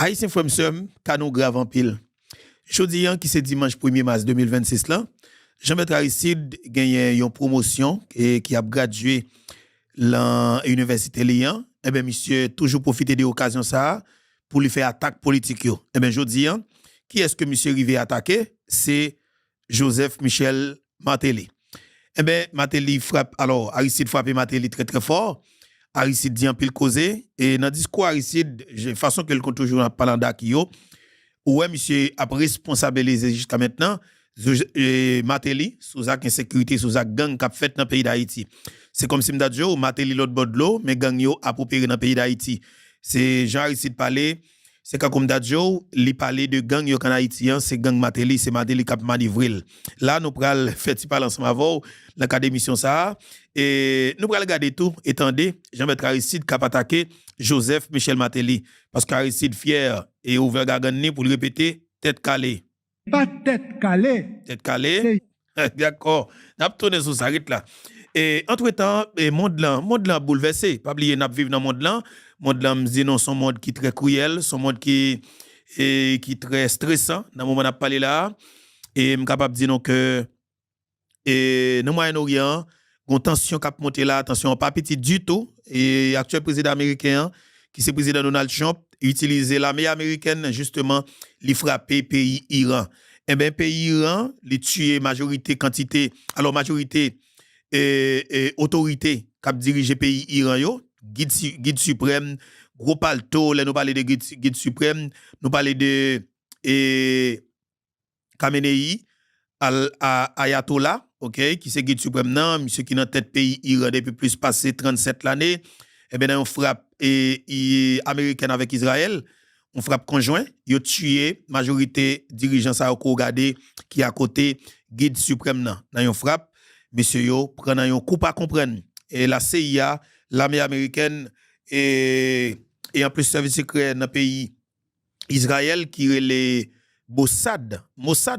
Haïtien frère monsieur, canon grave en pile. Jodi qui c'est dimanche 1er mars 2026 là, Jean-Maître Aristide gagne une promotion et qui a gradué l'université Lyon. Eh ben monsieur toujours profiter de l'occasion ça pour lui faire attaque politique yo. Eh ben jodi qui est-ce que monsieur rivé attaquer? C'est Joseph Michel Martelly. Eh ben Martelly frappe alors Aristide frappe Martelly très très fort. Aristide dit en pile causé et dans discours Aristide façon qu'elle compte toujours parlant d'Akio ouais monsieur a responsabilisé jusqu'à maintenant Martelly sous acte insécurité sous acte gang qu'a fait dans le pays d'Haïti. C'est comme si m'dadjo Martelly l'autre bord de l'eau mais gang yo a opéré dans le pays d'Haïti. C'est Jean Aristide parler c'est quand comme d'adjo li parler de gang yo en haïtien c'est gang Martelly c'est Martelly qui a manivré. Là nous pral faire ti parler ensemble avant dans cadre d'émission ça et nous pral regarder tout étendez Jean-Maître Aristide qui a attaqué Joseph Michel Martelly parce qu'Aristide fier et ouvert garganné pour le répéter tête calée. Pas tête calée. Tête calée. D'accord. N'a pas tourné sur ça là. Et entre-temps, monde là bouleversé. Pas oublier n'a vivre dans monde là me dit non son monde qui très cruel, son monde qui très stressant dans moment n'a parlé là et me capable dire non que et dans Moyen-Orient, une tension qui a monté là, attention pas petit du tout et actuel président américain qui c'est président Donald Trump utiliser l'armée américaine justement li frapper pays Iran. Eh ben pays Iran, li tuer majorité quantité alors majorité autorité qui dirige pays Iran yo, guide suprême, gros palto, là nous parler de guide suprême, nous parler de Khamenei Ayatollah, OK, qui c'est guide suprême nan, monsieur qui dans tête pays Iran depuis plus passé 37 l'année. Eh ben on frappe américaine avec Israël, on frappe conjoint, yo tué majorité dirigeants ça ko regarder qui à côté guide suprême nan on frappe monsieur yo prend un coup pas comprendre et la CIA l'armée américaine et en plus service secret dans pays Israël qui les Mossad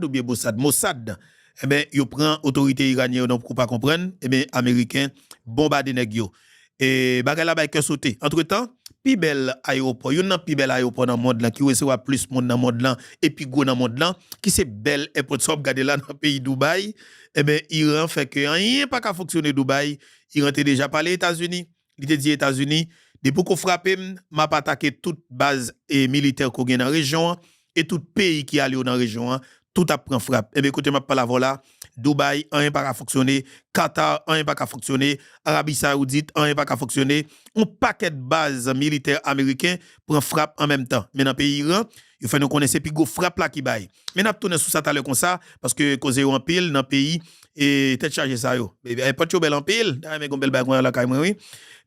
ou bien Mossad eh ben yo prend autorité iranienne donc coup pas comprendre eh ben américain bombarder nèg yo et bagay la bay que sauter entre-temps pi bel aéroport yon nan pi bel aéroport dans monde là qui recevoir plus monde dans monde là et puis go dans monde là qui c'est bel airport so regarder là dans pays Dubaï eh ben Iran fait que rien pas qu'à fonctionner Dubaï Iran était déjà parlé États-Unis il était dit États-Unis depuis qu'on frappe m'a pas attaqué toute base et militaire qu'on gagne dans région et tout pays qui allé dans région tout a pris frappe et bien écoutez m'a pas la voilà Dubaï rien pas qu'à fonctionner Qatar rien pas qu'à fonctionner Arabie Saoudite rien pas qu'à fonctionner un paquet de bases militaires américains prend frappe en même temps mais dans pays Iran il faut nous connaître puis go frappe là qui baille mais n'a tourner sous ça talent comme ça parce que causer en pile dans pays et tête chargé ça yo mais pas trop belle en pile mais gon belle bague là quand oui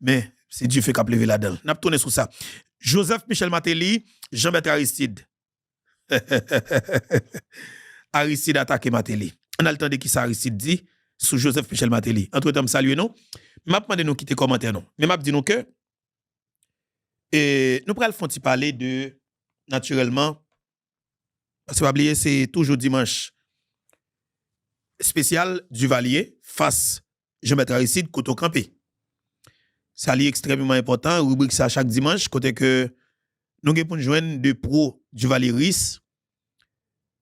mais c'est Dieu fait qu'a lever là-dedans n'a tourner sous ça Joseph Michel Martelly Jean-Maître Aristide Aristide attaque Martelly. On a le temps de qui ça Aristide dit sous Joseph Michel Martelly. Entre-temps, me saluer non. M'a demandé nous quitter commentaire non. Mais m'a dit nous que nous pral font parler de naturellement parce que pas oublier c'est toujours dimanche spécial Duvalier face Jean-Maître Aristide Koto Campé. Ça li extrêmement important rubrique ça chaque dimanche côté que nous pour joindre de pro Duvalier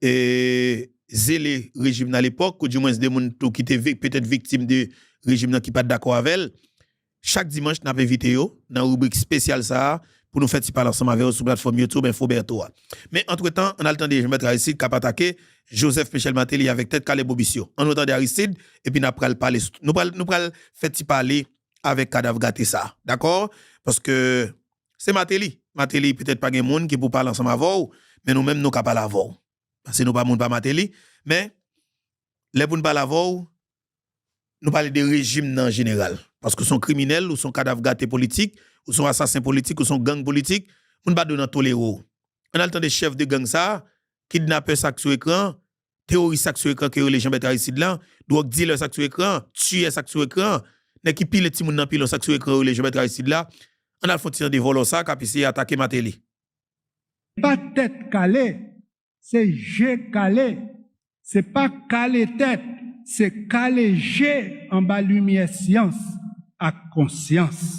et zélé régime dans l'époque ou du moins des gens qui étaient peut-être victimes de régime qui pas d'accord avec elle. Chaque dimanche n'a invité yo dans rubrique spéciale ça pour nous faire parler ensemble avec sur plateforme YouTube Infoberto. Mais entre-temps, on a le temps de mettre Aristide qui a attaqué Joseph Michel Martelly avec tête Calais Bobissio. On entend Aristide et puis nous pral parler nous pral faire parler avec cadavre gâté ça. D'accord? Parce que c'est Martelly peut-être pas gen monde qui pour parler ensemble avec mais nous même nous capable avec parce que nous pas monde pas Martelly mais les pour nous parler avec nous parler de régime en général parce que sont criminels ou sont cadavres gâtés politiques ou sont assassins politiques ou sont gang politiques on pas donner tolérer on a le temps des chefs de gang ça kidnapper ça sur écran terroriste ça sur écran que les gens Jean-Maître Aristide là drogue dealer ça sur écran tuer ça sur écran n'est qui pile petit monde dans pile ça sur écran les Jean-Maître Aristide là on a le fond de voler ça qui essayer attaquer Martelly pas tête calée c'est G calé c'est pas calé tête c'est calé G en bas lumière science à conscience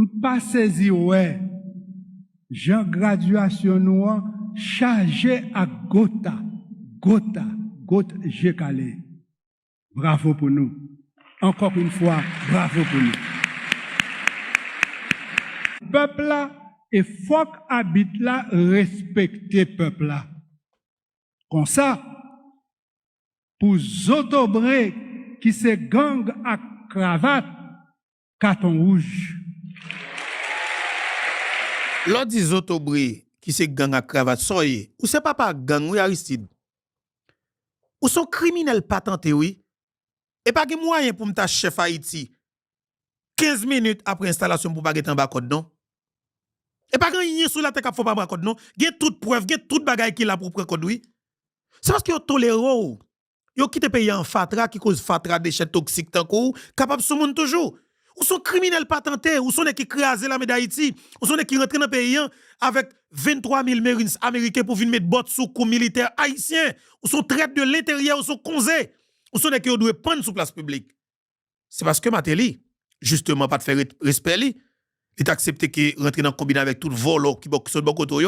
nous pas saisi ouais. Jean graduation nous chargé à Gotha G Calais. Bravo pour nous. Encore une fois, bravo pour nous. Peuple là, et faut qu'habite là respecter peuple là. Comme ça, pour Zotobré qui se gang à cravate, carton rouge. L'autre dit Zotobré qui se gang à cravate, soyez, ou c'est pas gang, oui Aristide. Ou sont criminels patentés, oui. Et pas de moyen pour m'ta chef Haïti 15 minutes après installation pour pas get en bas code non. Et pas rien sur la tête qu'il faut pas bas code non. Gen toute preuve, gen toute bagaille qui là pour prendre code oui. C'est parce que yo toléré ou. Yo quitté pays en fatra qui cause fatra déchets toxiques tant kou, capable sou monde toujours. Ou sont criminels patentés, ou sont qui craser la d'Haïti, ou sont qui rentrent dans le pays avec 23 000 marines américains pour venir mettre botte sous coup militaire haïtien, ou sont traite de l'intérieur, ou sont conzés, ou sont qui doivent prendre sous place publique. C'est parce que Matéli, justement, pas de faire respect li, il a accepté que rentrer dans le combiné avec tout le vol qui sont de bon côté,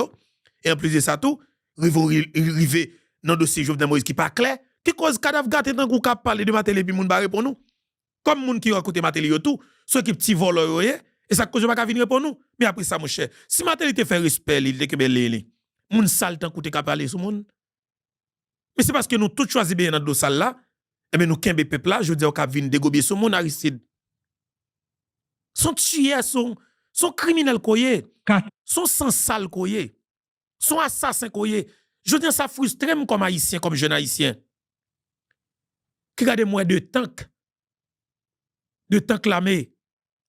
et en plus de ça tout, river dans le dossier Jovenel Moïse qui pas clair, qui cause cadavre gâté dans le cap parler de Matéli puis moun barre pour nous. Comme moun qui raconte Matéli tout, ceux qui petit voleur et ça cause pas venir pour nous. Mais après ça mon cher, si Matéli te fait respect, il te kebele li. Moun sale tant koute ka parler sur moun. Mais c'est parce que nous tout choisi bien dans do sale là, et bien nous kembe peuple là, je dis au cap vinn dégobier sur moun Aristide. Son tueur son criminel koyé, son sans sale koyé, son assassin koyé. Je dis ça frustre comme haïtien, comme jeune haïtien. Qui garde moins de tank l'armée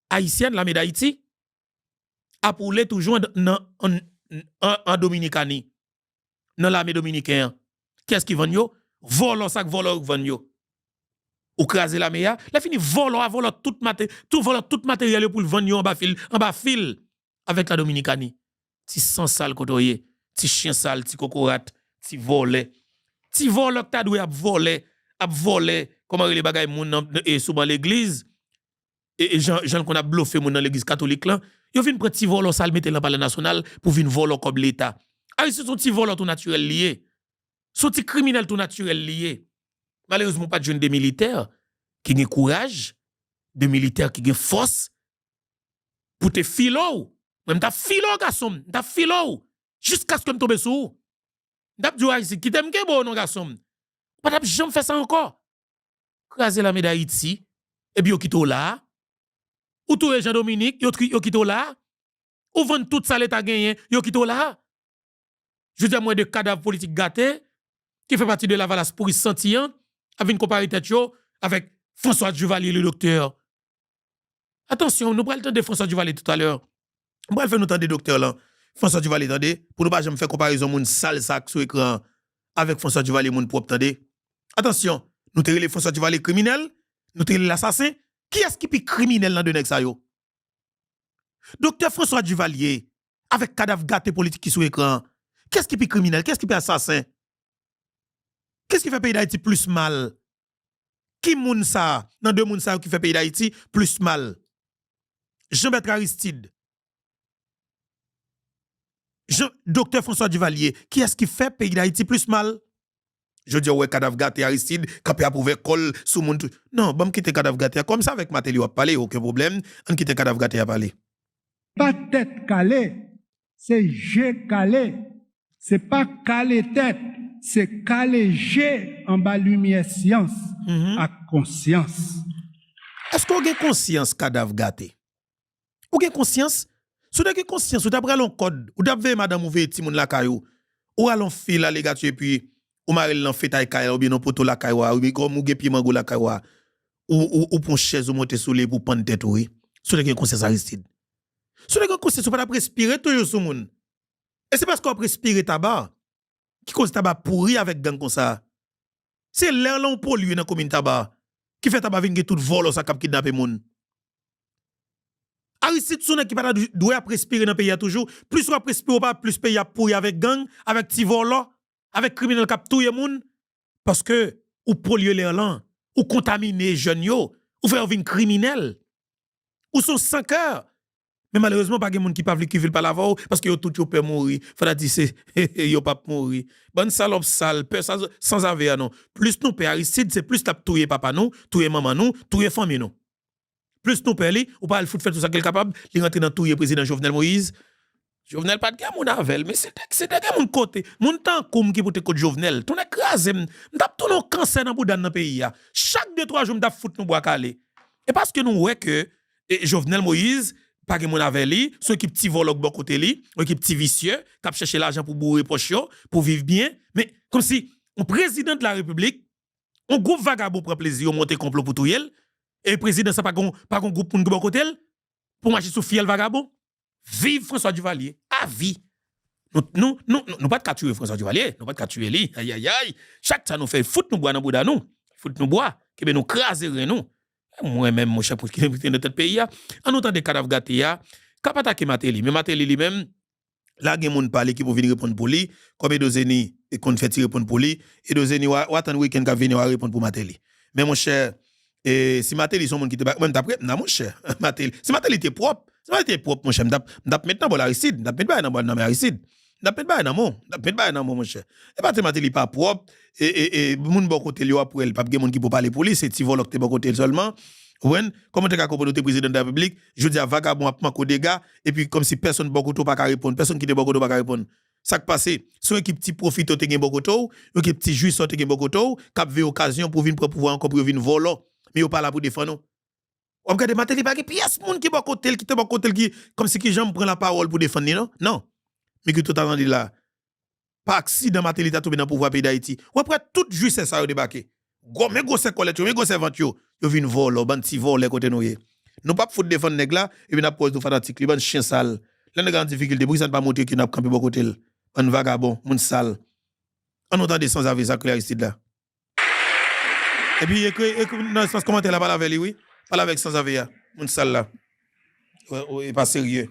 haïtienne, l'armée d'Haïti, a poulé toujours en Dominicanie, dans l'armée dominicaine. Qu'est-ce qui vend yo? Volant sac, volant vend yo. Ou craser l'armée, la fini volant tout matériel pour le vendre yo en bas fil, avec la Dominicanie. Ti sans sale kotoye, ti chien sale, ti cocorate, ti volé. Ti volé que t'as doué à voler, comment les bagailles moun et souvent l'église. Et gens qu'on a bluffé dans l'église catholique là, yo vinn prendre ti vol sale mettre dans le palais national pour venir voler comme l'état. Ah c'est son ti vol tout naturel lié. Son ti criminel tout naturel lié. Malheureusement pas de jeunes des militaires qui ont courage, des militaires qui ont force pour te filo. Même ta filo garçon, ta filo jusqu'à ce que me tombe sous. D'ap di ici qui t'aime que bon non garçon. Pas d'ap jamais fait ça encore. Craser la médaille Haïti et puis yo kito là. Ou tout Jean-Dominique, yo kito là. Ou vend tout ça l'état gagné, yo kito là. Je dis à moi de cadavres politiques gâtés qui fait partie de la valasse pour sentir avec une comparer tête avec François Duvalier le docteur. Attention, nous prenons le temps de François Duvalier tout à l'heure. On va faire nous temps de docteur là. François Duvalier attendez, pour nous pas jamais faire comparaison moun sale sac sur écran avec François Duvalier moun propre attendez. Attention, nous te relé François Duvalier criminel, nous te relé l'assassin. Qui est-ce qui est criminel dans de nèg sa yo? Docteur François Duvalier avec cadavre gâté politique qui sur écran. Qu'est-ce qui est criminel? Qu'est-ce qui est assassin? Qu'est-ce qui fait pays d'Haïti plus mal? Qui moun ça dans deux moun ça qui fait pays d'Haïti plus mal? Jean-Bertrand Aristide. Docteur François Duvalier, qui est-ce qui fait pays d'Haïti plus mal? Je dis ouais cadavre gâté Aristide, capé approuver col sous moun tout. Non, bon quitter cadavre gâté comme ça avec Matéli a parlé, aucun problème, on quitte cadavre gâté à parler. Pas tête calée, c'est G calé. C'est pas calé tête, c'est calé G en bas lumière science à conscience. Est-ce qu'on a conscience cadavre gâté? Ou avez conscience? Si vous avez conscience, vous avez un code, vous avez madame ou veti moun la kayou, ou allons fil la légature puis ou marel l'en fait taille kayou ou bien non poto la kayou ou comme ou gen pi mango la kayou ou pon chaise ou monter sous les pour prendre tête oui. Si vous avez conscience Aristide. Si vous avez conscience, vous pas respirer toujours sous moun. Et c'est parce qu'on respire tabac qui cause tabac pourri avec gang comme ça. C'est l'air l'on pollué dans commune tabac qui fait tabac venir tout vol ça cap kidnapper moun. Aristide son qui pas doit respirer dans le pays toujours, plus on respire pas plus pays a pourri avec gang, avec ti volo, avec criminel cap touye moun parce que ou polluer l'air là, ou contaminer jeune yo, ou faire venir criminel. Ou son 5 heures. Mais malheureusement, pas de monde qui pas qui veut pas l'avoir parce que tout yo peut mourir. Faut dire c'est yo pas mourir. Bonne salope sale, sans avoir non. Plus nous père Aristide, c'est plus t'a touyer papa nous, touyer maman nous, touyer famille nous. Plus nous père li, ou pas le foot faire tout ça qu'il capable, il rentre dans touyer président Jovenel Moïse. Jovenel pas de gain mon avel, mais c'est de gain mon côté. Mon temps comme qui pour te côté Jovenel. Tout écrasé, m't'a tout nos cancer dans bout dans pays ya. Chaque 2-3 jours m't'a fout nous bois calé. Et parce que nous ouais que Jovenel Moïse pas que mon avel li, son équipe petit volok bon côté li, son équipe petit vicieux, qui chercher l'argent pour bourrer poche pour vivre bien, mais comme si un président de la République, un groupe vagabond prend plaisir monter complot pour tout yel, et le président ça pas un groupe pour bon côté pour marcher sous fiel vagabond. Vive François Duvalier, à vie. Nous pas de tuer François Duvalier, nous pas de tuer lui. Aïe aïe aïe. Chaque ça nous fait foot nous bois dans bouda nous. Foot nous bois, que nous craser nous. Moi même mon cher pour qui dans notre pays en autant de cadavres gâtés a, cap attaquer Matéli, mais Matéli lui-même là gen moun parler qui pour venir répondre pour lui, comme Dozeni et qu'on fait répondre pour lui et Dozeni ou attendre week-end qu'a venir répondre pour Matéli. Mais mon cher si Matéli son monde qui te même d'après mon cher Matéli, si Matéli était propre, mon cher, m'dap maintenant pour l'aricide, m'dap mettre dans bon aricide. M'dap mettre dans mon cher. Et pas Matéli pas propre et moun bon côté yo pour elle, pas gen moun qui pour parler pour lui, c'est ti volok te bon côté seulement. When comment tu as compris le président de la République, je dis à vagabond à manquer des gars et puis comme si personne beaucoup pas répondre, personne qui ne beaucoup pas répondre. Ça qui passe, son équipe petit profite te gen beaucoup tôt, équipe petit juge te gen beaucoup tôt, cap ve occasion pour venir pour pouvoir encore pour venir voler, mais yo pas là pour défendre. On regarde Matéli pas pièce moun qui beaucoup tel qui te beaucoup tel qui comme si qui jambe prend la parole pour défendre non. Non. Mais que tout attendait là. Pas accident Matéli t'a tombé dans pouvoir pays d'Haïti. Ou après tout juge c'est ça yo débarqué. Mais gros c'est collecte, mais gros c'est vente yo vinn voler, ban ti voler côté nous. Nous pas fout défendre nèg là et puis n'a pose nous fanatique, li ban chien sale. Là nous grande difficulté pour ça pas monter qui n'a camper bon côté. Un vagabond, moun sale. On entend des sans avis ça clair ici là. Et puis dans espace commentaire là pas avec lui oui, pas avec sans avis moun sale là. Ouais, pas sérieux.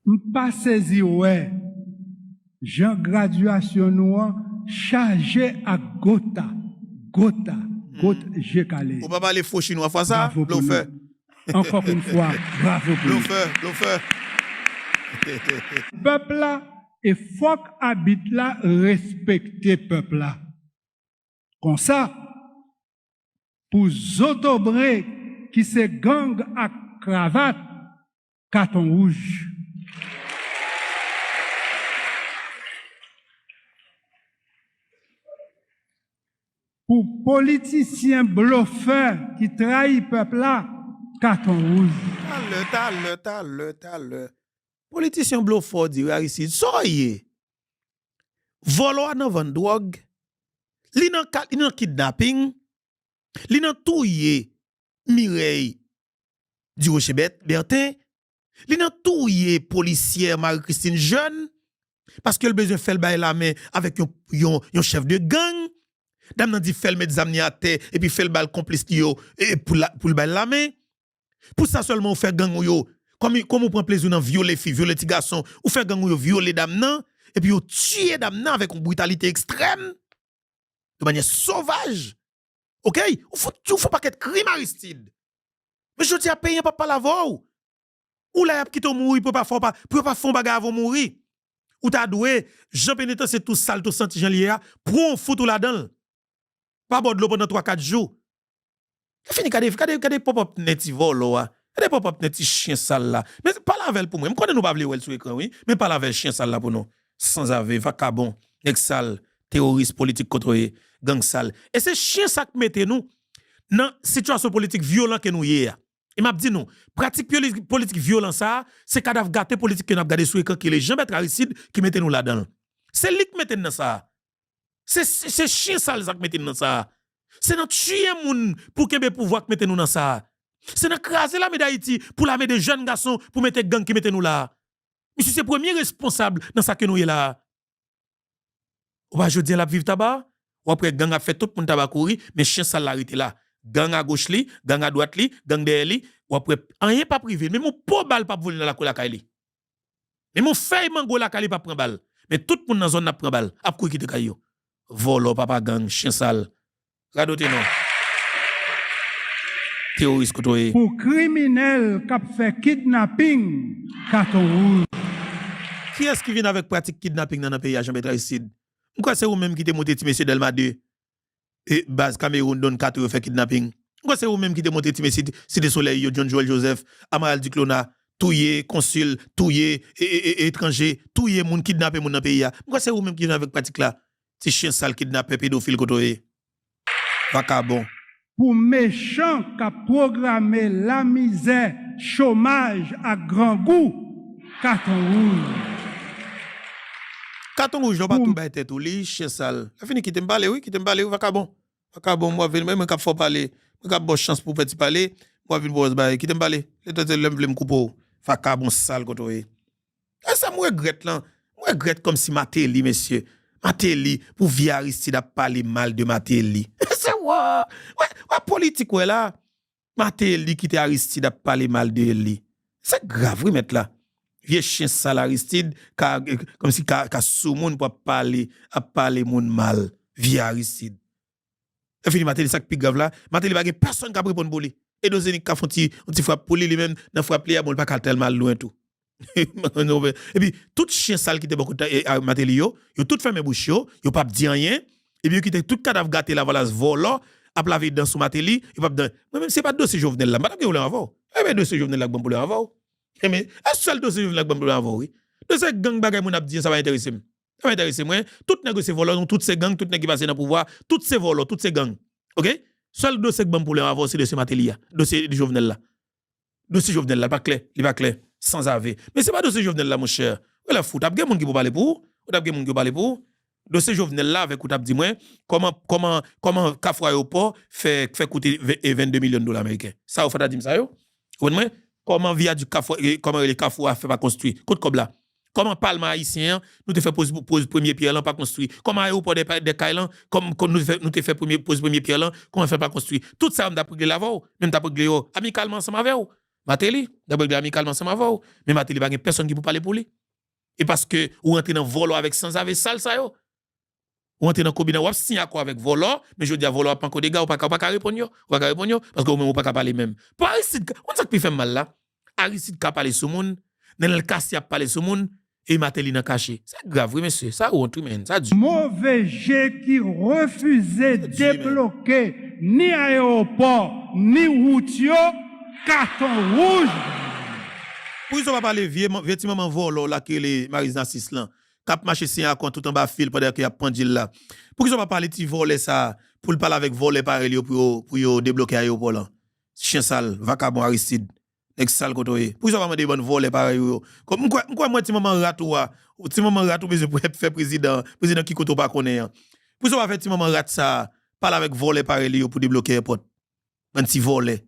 M'pas saisi ouais. Jean graduation nous chargé à Gotha j'ai calé. On va pas les faux chinois faire ça, bluffeur. Encore une fois, bravo pour bluffeur. Peuple là et faut habite là respecter peuple là. Comme ça pour Zotobré qui se gang à cravate carton rouge. Pour politiciens bluffeurs qui trahissent peuple là, carton rouge. T'as le. Politicien bluffeur dit ici, soyez. Volo nan vend drogue. Li nan kidnapping. Li nan touye Mireille du Rochebet Bertin. Li nan touye policière Marie-Christine Jeune parce que le besoin fait le bail la main avec un chef de gang. Dame nan dit fait le mettre amni à terre et puis fait le bal complice yo et pour le bail la main. Pour ça seulement on fait gang yo comme on prend plaisir dans violer filles, violer petits garçons, ou fait gang yo violer dame nan et puis on tuer dame nan avec une brutalité extrême de manière sauvage. OK? Ou faut pas qu'être crime Aristide. Mais je dis à payer pas la voix. Ou là qui te mourir pour pas faire bagarre avant mourir. Ou t'as doué Jean Pénétrant c'est tout sale tout senti Jean Liéa prend foutre là-dedans. Pas bon de l'eau pendant 3-4 jours. Fini kade pop-up neti volo wa. Kade pop-up neti chien sale là. Mais pas la veille pour moi. Me connais nous pas vle wel sur écran oui, mais pas la veille chien sale là pour nous. Sans ave vacabon, nek sale, terroriste politique contrôlé, gang sale. Et c'est chien ça qui mette nous dans situation politique violente que nous y a. Et m'a dit nous, pratique politique violente ça, c'est cadavre gâté politique que nous avons gardé sur écran qui les Jean-Bertrand Aristide qui mette nous là-dedans. C'est lui qui mette dans ça. C'est chien sale ça qui mette nous dans ça. C'est notre tuer moun pour que pouvoir mettre nous dans ça. C'est notre craser la d'Haïti pour la mettre des jeunes garçons pour mettre gang qui mettent nous là. Monsieur c'est premier responsable dans ça que nous est là. Ou pas je dis la vivre tabac ou après gang a fait tout pour tabac courir mais chien sale l'arrêter là. Gang à gauche li, gang à droite li, gang derrière li ou après rien pas privé mais mon pot balle pas voler dans la cola kaili. Mais mon feuille mango la kaili pas prend balle. Mais tout monde dans zone n'a prend balle. A courir quitter kayo. Volo papa gang chien sale. Radote non. Terroriste côté. Pour criminel qui a fait kidnapping, carton rouge. Qui est-ce qui vient avec pratique kidnapping dans le pays à Jean-Bertrand Aristide? Pourquoi c'est vous-même qui te monté monsieur Delma 2 et base Cameroun donne 4 fait kidnapping? Pourquoi c'est vous-même qui te monté Cité Soleil, John Joel Joseph, Amaral Duclona, touye consul, touye étranger, touye moun kidnappé moun dans pays a. Pourquoi c'est vous-même qui vient avec pratique là? Ti chien sale kidnappé pédophile kotoye. Vacabon. Pour méchant qui a programmé la misère, chômage à grand goût, carton rouge. Carton rouge, pas tout bête tout li, chien sale. La fini qui te m'parler, oui, qui te m'parler, vacabon. Vacabon, moi, même quand faut parler, moi, bonne chance pour petit parler, moi, vin boss bail, qui te m'parler. Les deux, l'homme vle m'couper. Vacabon sale, kotoye. Et ça, moi, regrette là. Moi, regrette comme si Matéli, monsieur. Matéli, pour via Aristide a parlé mal de Matéli. C'est ouais, politique, ouais, là. Matéli qui te Aristide a parlé mal de lui. C'est grave, oui, mettre là. Vieux chien sale Aristide, comme si ka sous moun pour parler, a parler moun mal, via Aristide. Et fini Matéli, ça qui plus grave là. Matéli, il n'y a personne qui a répondre pour lui. Et nous, on a frappe pour lui, même, dans frappe lui, on pas tellement loin tout. Et puis, tout chien sale qui était beaucoup de Matéli, yo tout fermé bouche, yo pas dit rien. Et puis, qui était tout cadavre gâté là, voilà, ce vol-là, à laver dans sous Matéli, il pas dans. Même c'est pas dossier Jovenel là, madame, vous voulez avoir. Eh bien, dossier Jovenel là, bon pour avoir. Eh mais, est-ce seul dossier Jovenel là, bon pour avoir, oui. Dossier gang bagay, mon abdi, ça va intéresser. Ça va intéresser moi. Tout négocier voleurs, toutes ces gangs, tout nèg qui passe dans le pouvoir, toutes ces voleurs, toutes ces gangs. OK? Seul dossier bon pour avoir, c'est dossier Matéli, dossier Jovenel là. Dossier Jovenel là, pas clair, il pas clair. Sans avis. Mais c'est pas dossier Jovenel là, mon cher. Ou la fout, t'as des gens qui peuvent parler pour, ou t'as des gens qui peuvent parler pour. Dossier Jovenel là, avec ou t'as dit moi, comment Kafou Aéroport fait coûter 22 millions de dollars américains. Ça, vous faites dire ça, yo? Vous voyez, comment via du Kafou, comment les Kafou a fait pas construire? Côte comme là. Comment Palma haïtien, nous te fait pose premier pierre là, pas construit. Comment Aéroport des Kailan, comme nous te fait pose premier pierre là, comment fait pas construire. Tout ça, on a pris la voix, même t'as pris amicalement ensemble avec vous. Matéli, d'abord amicalement ensemble avec vous. Mais Matéli, il n'y a personne qui peut parler pour lui. Et parce que ou entrer dans volo avec sans avec sale ça yo. Ou entrer dans combinaison ou signer quoi avec volo, mais je dis à volo pas encore des gars ou pas répondre yo, ou pas répondre parce que ou même ou pas parler même. Pas Aristide, on ça qui fait mal là. Aristide ka parler sur monde, dans le cas a parler sur monde et Matéli nan caché. C'est grave oui monsieur, ça honte men, ça du mauvais jet qui refusait de débloquer ni aéroport ni route yo, carton rouge. Pour ça va parler vieux petit maman volo là que les Maris Narcisse là cap marcher sin compte tout en bas fil pendant qu'il y a pendule là. Pour ça va parler ti voler ça pour parler avec voler pareil pour débloquer aéroport là. Chien sale, vacabon Aristide. Ex sale kotoye. Pour ça va demander bonne voler pareil yo. Comme quoi moi ti maman ratou ti maman ratou besoin pour faire président qui koto pas connaît. Pour ça va faire ti maman rat ça parler avec voler pareil yo pour débloquer aéroport. Un petit voler.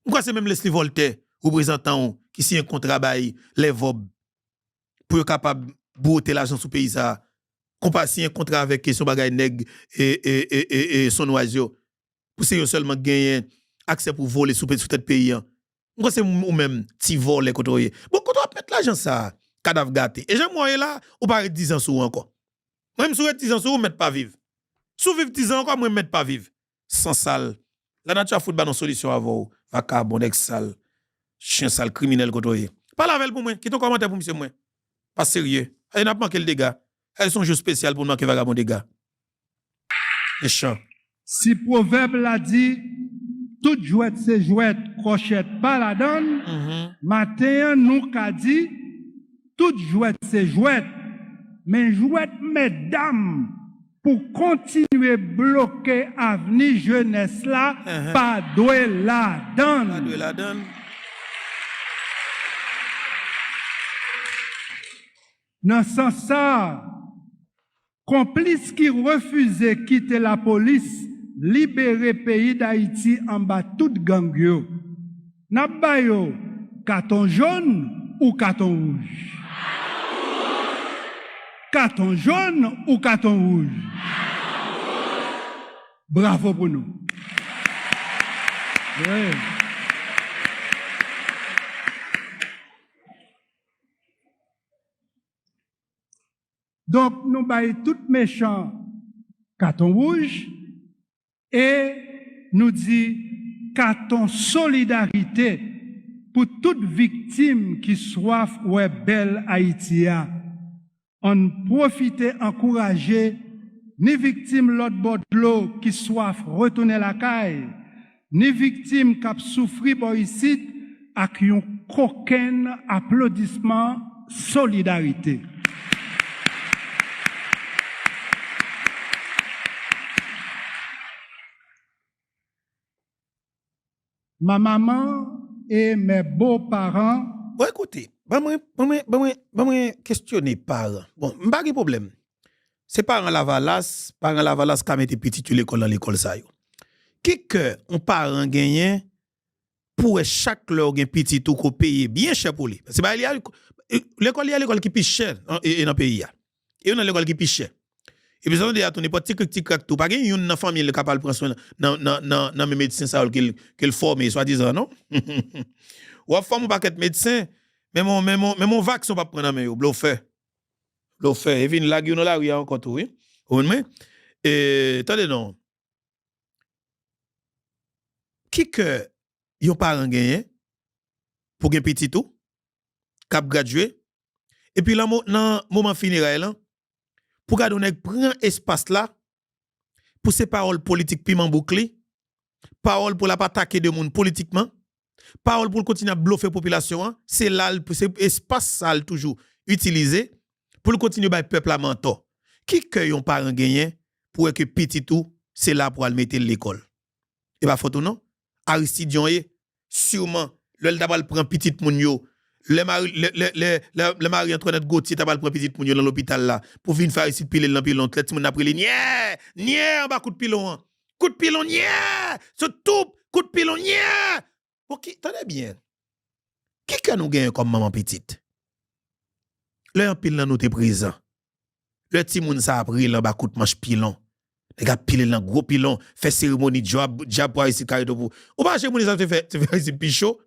Pourquoi c'est même Leslie Voltaire représentant qui signe un contrat bail les VOB pour être capable de botter l'argent sous pays ça compas signer un contrat avec son bagay nèg et son oiseau pour c'est seulement gagner accès pour voler sous tête pays moi c'est ou même ti voler côté bon quand on mettre l'argent ça cadavre gâté et j'aime moi là ou pas 10 ans sous encore même sur 10 ans sous mettre pas vivre sous vivre 10 ans encore moi mettre pas vivre sans sale la nature foot ba non solution avant vacabon ex sale chien sale criminel kotoye. Parle avec pour moi, qui ton commentaire pour monsieur moi. Pas sérieux. Elle n'a pas manqué le dégât. Elles sont juste spéciales pour manquer vagabond dégâts. Méchant. Si proverbe l'a dit, toute jouette c'est jouette, crochette pas la donne. Matin nous qu'a dit, toute jouette c'est jouette, mais jouette mesdames pour continuer bloquer avenir jeunesse là, pas doué la donne. Pas doué la donne. Dans ce sens ça, complice qui refusait quitter la police, libérer pays d'Haïti en bas toute gang yo. N'a ba yo carton jaune ou carton rouge? Carton jaune ou carton rouge? Bravo pour nous. Ouais. Donc, nous baillons tout méchant carton rouge et nous dit carton solidarité pour toute victime qui soif ouais belle Haïti. On profite encourager ni victime l'autre bord de l'eau qui soif retourner la caille, ni victime qui a souffri ici avec un coquin applaudissement solidarité. Ma maman et mes beaux-parents. Bon, écoutez, je questionner parents. Bon, pas de problème. C'est parents Lavalas qui a mis petit à l'école dans l'école ça yo. Qui que un parent gagne pour chaque leur gagne petit tout ko payer bien cher pour lui. C'est pas l'école il y a l'école qui plus cher dans le pays. Et on a l'école qui plus cher. Et puis ça on dit à ton n'importe tic tout pas gagne une famille le capable prendre soin dans mes médecins ça qu'il forme soi-disant non. Ou forme paquet médecin mais mon vaccin pas prendre mais yo fait et vinn la gueule là oui encore tout oui. Et attendez non. Qui que yon parent gagné pour gen petit tout cap gradué et puis là dans moment funéraire pour garder on prend espace là pour ces paroles politiques piment bouclé, parole pour la pas attaquer de monde politiquement, parole pour continuer à bluffer population, c'est là c'est espace ça toujours utilisé pour continuer à peuple à mentor. Qui que yon parent gagné pour que petit tout c'est là pour aller mettre l'école. Et pas photo non Aristide Dionye sûrement le d'abord prend petit moun yo le mari Antoinette Gauthier d'abord prend petit moun yo dans l'hôpital là pour venir faire ici piler dans pilon tout moun après les niais en bas coup de pilon niais ce tout coup de pilon niais. OK tenez bien qui que nous gagne comme maman petite le en pile dans nous te présent le petit moun ça a pris là bas coup de manche pilon. Les gars pile dans gros pilon, fait cérémonie job pour ici carré pour. Ou pas cérémonie ça te fait ici pichot.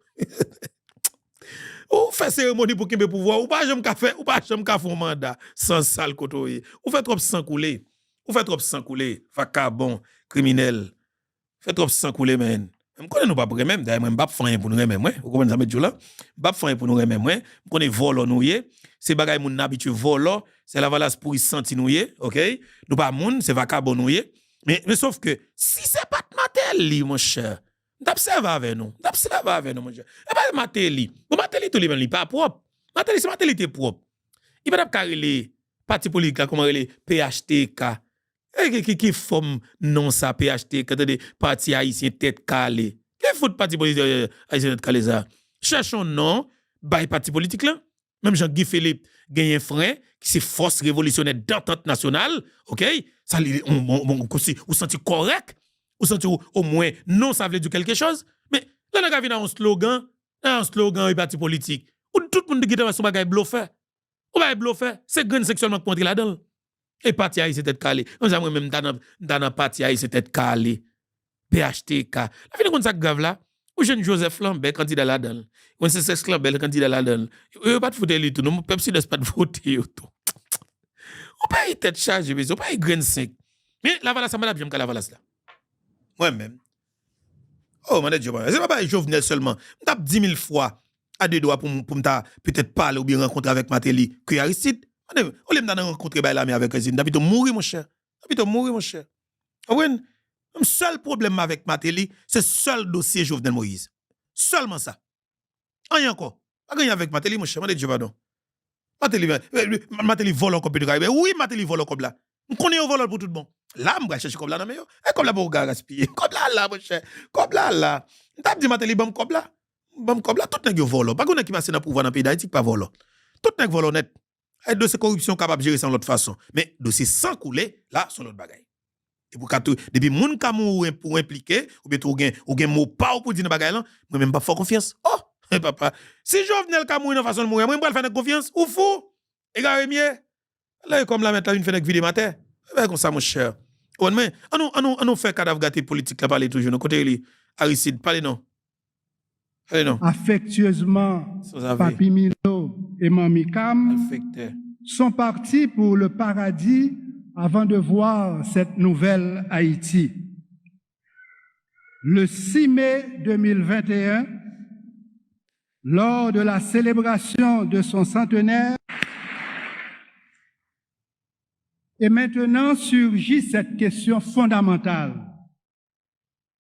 Ou fait cérémonie pour qu'il pouvoir, ou pas j'aime café, ou pas j'aime café un mandat sans sale côté. Ou fait trop sang couler. Ou fait trop sang couler, vagabond, criminel. Fait trop sang couler men. Me connais nous pas pour même d'ailleurs même pas faire pour nous même moi. Vous comprenez ça met là? Pas faire pour nous même moi. Me connais vol nous yé. C'est bagay moun habitué vol, c'est la valasse pour y sentir nous yé, OK? Nous pas moun, c'est vagabond nous yé. Mais sauf que si c'est pas Matéli mon cher, d'observer avec nous. D'observer avec nous mon cher. Et pas Matéli. Bon Matéli tout lui pas propre. Matéli c'est Matéli t'es propre. Il va pas les parti politique là comment les PHTK. Qui forme non ça PHTK des parti haïtien tête calée. Qui fout parti politique haïtien tête calée ça? Cherchons non, bay parti politique là. Même Jean-Guy Philippe gagne un frein qui c'est force révolutionnaire d'entente nationale, OK? Ça ou senti correct, ou senti au moins non ça veut dire quelque chose, mais là on a vu un slogan et parti politique. Ou tout le monde qui est sur bagay bluffer. Ou bagay bluffer, c'est grand sexuellement contre là-dedans. Et parti haïtien c'est tête calée. On ça même dans parti haïtien c'est tête calée. PHTK. La fin de ça grave là. Ou jeune Joseph Lambert candidat là-dedans. Ou c'est Lambert candidat là-dedans. Yo pas de voter lui tout, non peuple si laisse pas de voter tout. On pas y tête chargée, mais on pas y grain 5. Mais la valasse madame j'aime la valasse là. Moi même. Oh mon Dieu, c'est pas Jovenel seulement. On tape 10 000 fois à deux doigts pour peut-être parler ou bien rencontrer avec Matéli que Aristide. On l'aime dans rencontrer l'ami avec Aristide. D'habitude mourir mon cher. Oui. Le seul problème avec Matéli, c'est seul dossier Jovenel Moïse. Seulement ça. Rien encore. Pas gagner avec Matéli, mon cher. Dieu pardon. Matéli vole comme de Caraïbe. Oui, Matéli vole comme là. On connaît un voleur pour tout le monde. Là, on va chercher comme là, non mais et comme là pour gaspiller. Comme là, mon cher. Comme là. On t'a dit Matéli bam comme là. Tout n'est que voleur. Pas qu'on qui passe dans pouvoir dans le pays d'Haïti pas voleur. Tout n'est que voleur net. Et dossier corruption capable de gérer sans l'autre façon. Mais dossier sans couler, là, c'est l'autre bagaille. Et pour depuis moun ka mou pour impliquer ou bien ou gen mot pas pour dire bagay là moi même pas faire confiance. Oh papa si Jovenel ka mou dans façon de mourir moi pas faire confiance ou fou et gars mieux là comme la mettre là une fenêtre vidéo matin comme ça mon cher on mais on fait cadavre gâté politique là parler toujours côté li Aristide parler non affectueusement Papi Milo et Mami Cam sont partis pour le paradis avant de voir cette nouvelle Haïti. le 6 mai 2021, lors de la célébration de son centenaire. Et maintenant surgit cette question fondamentale.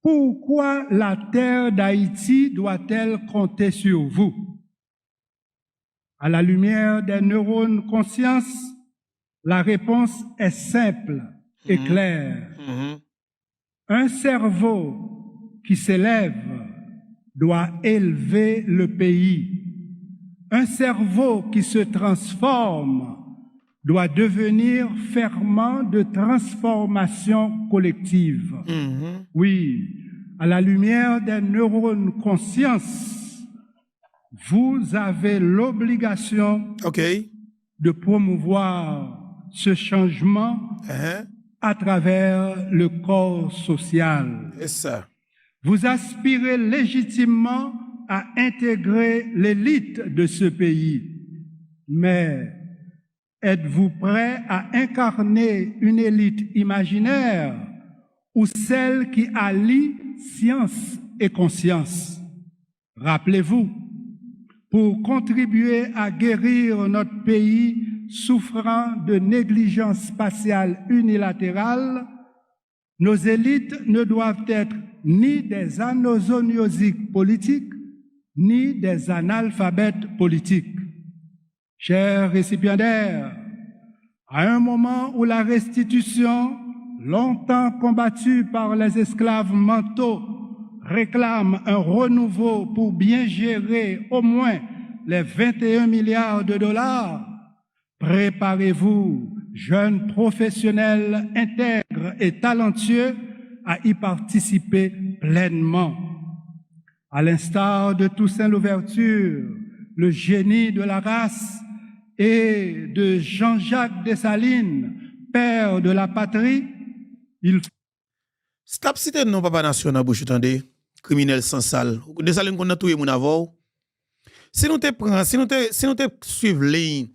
Pourquoi la terre d'Haïti doit-elle compter sur vous? À la lumière des neurones conscience, la réponse est simple et claire. Un cerveau qui s'élève doit élever le pays. Un cerveau qui se transforme doit devenir ferment de transformation collective. Oui, à la lumière des neurones conscience, vous avez l'obligation de promouvoir ce changement à travers le corps social. Vous aspirez légitimement à intégrer l'élite de ce pays, mais êtes-vous prêt à incarner une élite imaginaire ou celle qui allie science et conscience? Rappelez-vous, pour contribuer à guérir notre pays souffrant de négligence spatiale unilatérale, nos élites ne doivent être ni des anosoniosiques politiques, ni des analphabètes politiques. Chers récipiendaires, à un moment où la restitution, longtemps combattue par les esclaves mentaux, réclame un renouveau pour bien gérer au moins les 21 milliards de dollars, préparez-vous, jeunes professionnels intègres et talentueux, à y participer pleinement. À l'instar de Toussaint Louverture, le génie de la race, et de Jean-Jacques Dessalines, père de la patrie, il faut... Stop citer non papa nation dans bouche tande, criminel sans sale. Dessalines qu'on a touye moun avou. Si nous te suivre les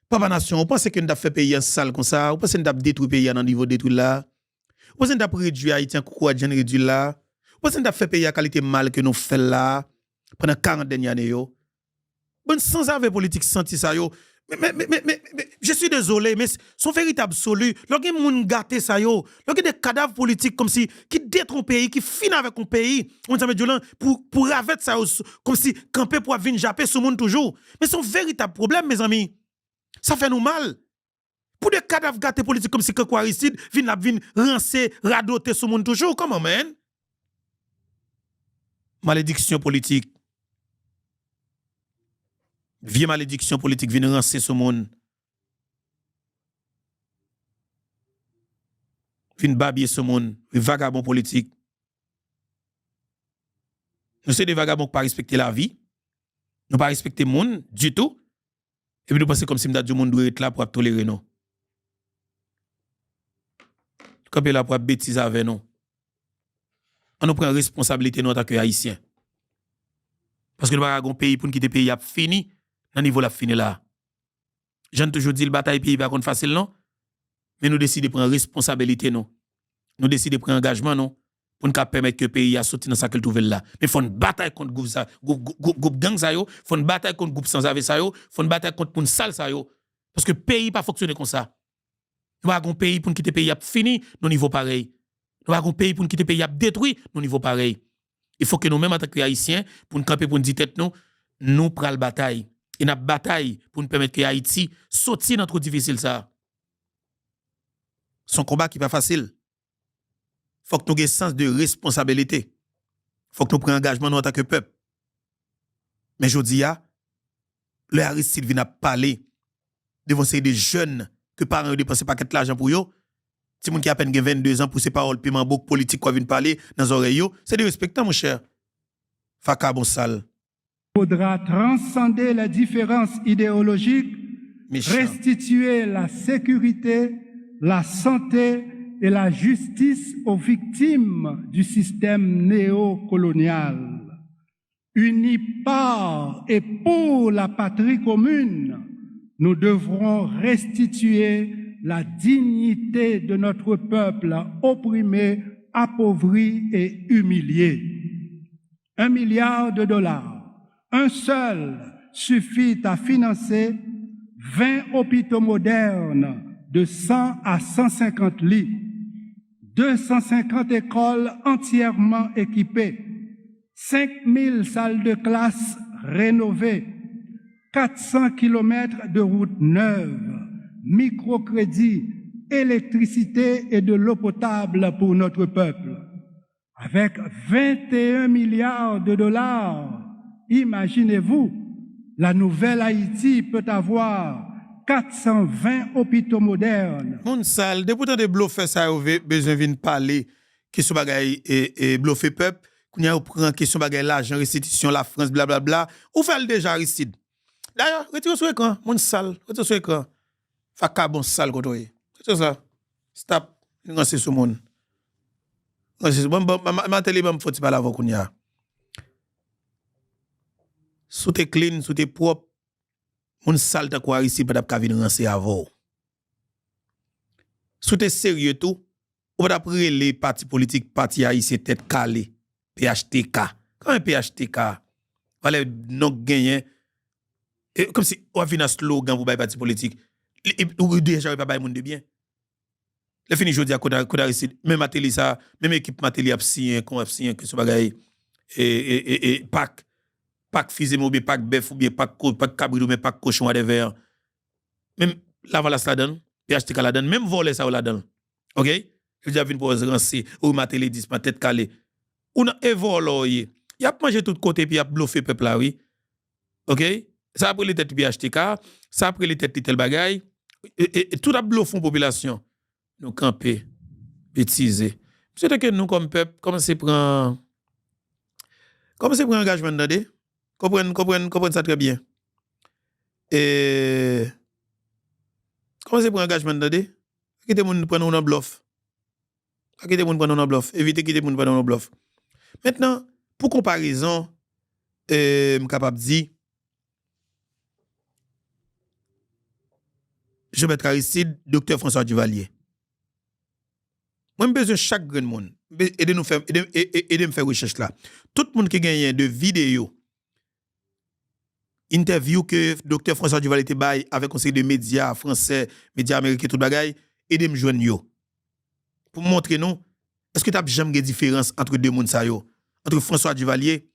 papa nation, on pense que nous avons fait pays en sale comme ça, on pense que nous avons détruit pays à un niveau détruit là. On pense que nous avons réduit Haïti en coucou à gen réduit là. On pense que nous avons fait pays à qualité mal que nous fait là pendant 40 dernières années yo. Bon sans avoir politique senti ça yo. Mais, je suis désolé, mais son véritable solu, lorsque moun gâté ça yo, lorsque des cadavres politiques comme si, qui détruisent un pays, qui finissent avec un pays, on dit pour ravet ça comme si camper pour venir japper sur monde toujours. Mais son véritable problème, mes amis, ça fait nous mal. Pour des cadavres gâtés politiques comme si Kankou Aristide viennent rancer, radoter sur monde toujours, comment, man? Malédiction politique. Vieux malédiction politique vient rancer ce monde. Vient babiller ce monde. Vagabond politique. Nous sommes des vagabonds qui ne pas respecter la vie. Nous ne pas respecter le monde du tout. Et puis nous pensons comme si le monde doit être là pour tolérer nous. Comme là pour bêtiser avec nous. On nous prend responsabilité nous en tant qu'Haïtiens. Parce que nous avons un pays pour nous quitter le pays a fini. Dans le niveau la fini là. J'en toujours dit le bataille pays pas facile non. Mais nous décidons de prendre responsabilité non. Nous décidons de prendre engagement non pour nous permettre que le pays a sorti dans ça qu'il trouve là. Mais faut une bataille contre groupe gang ça yo, faut une bataille contre groupe sans avec ça yo, faut une bataille contre moun sale ça yo parce que le pays pas fonctionner comme ça. Nous avons un pays pour nous quitter le pays a fini, nos niveau pareil. Nous avons un pays pour nous quitter le pays a détruit, nos niveau pareil. Il faut que nous même en tant qu'Haïtiens pour nous camper pour nous dire tête nous pral bataille. Et une bataille pour nous permettre que Haïti sorti dans trop difficile ça. Son combat qui n'est pas facile. Faut que nous ayons sens de responsabilité. Faut que nous prenions engagement en tant que peuple. Mais je dis, le Aristide vient parler devant ces jeunes que parents ont dépensé pas l'argent pour eux. Si moun qui a à peine 22 ans pour ces paroles piment beaucoup politique quoi vient parler dans les oreilles, c'est de respecter mon cher. Faka bon sale. Il faudra transcender les différences idéologiques, restituer la sécurité, la santé et la justice aux victimes du système néocolonial. Unis par et pour la patrie commune, nous devrons restituer la dignité de notre peuple opprimé appauvris et humiliés. $1 milliard, un seul suffit à financer 20 hôpitaux modernes de 100 à 150 lits, 250 écoles entièrement équipées, 5000 salles de classe rénovées, 400 kilomètres de routes neuves, microcrédits, électricité et de l'eau potable pour notre peuple. Avec 21 milliards de dollars, imaginez-vous, la nouvelle Haïti peut avoir 420 hôpitaux modernes. Moun sal, de pourtant de bluffer ça, besoin de parler, question bagay et bluffer peuple, qu'on y a prend question bagay l'argent, restitution, la France, blablabla, ou fait déjà Aristide. D'ailleurs, retire sur écran, moun sal, retire sur écran. Faka bon sal kotoye. C'est ça. Stop. On c'est sur moun. Ma télé me faut pas la voir qu'on y a. Sous t'es clean, sous t'es propre, moun sal ta quoi ici pas d'ap venir rancer avant. Sous t'es sérieux tout, ou pas après les partis politiques, parti haïtien tête calé, PHTK. Comment PHTK? Voilà non gagné. Comme si on a fait un slogan pour les partis politiques. Ou déjà pas monde de bien. Le fini jodi à Koda Aristide, même Matéli ça, même équipe Matéli a signé que ce bagaille et pack fusée ou bien pack bœuf ou bien pack cabri ou bien pack cochon à des verres. Même la valasse la donne, PHTK la donne, même voler ça ou la donne. OK? Je dis à venir pour rancer ou Matéli dit ma tête calée. Ou na évolo y a mangé tout côté puis y a bluffé peuple là oui. OK? Ça après les têtes PHTK, ça après les têtes tel bagaille et tout a bluffé population. Nous camper, bêtiser. C'est que nous comme peuple commencer prendre engagement d'aider. Comprendre ça très bien. Et commencer prendre engagement d'aider. Quitter moun prendre un bluff. Quitter moun prendre un bluff. Éviter quitter moun prendre un bluff. Maintenant, pour comparaison, je capable de dire je vais être Aristide, docteur François Duvalier. Moi, j'ai besoin de chaque grand monde. Aider me faire recherche là. Tout le monde qui gagne de vidéos, interview que docteur François Duvalier te bail avec conseil de médias français, médias américains, tout bagaille, aider me joindre yo. Pour montrer nous, est-ce que tu as jamais une différence entre deux mondes ça yo? Entre François Duvalier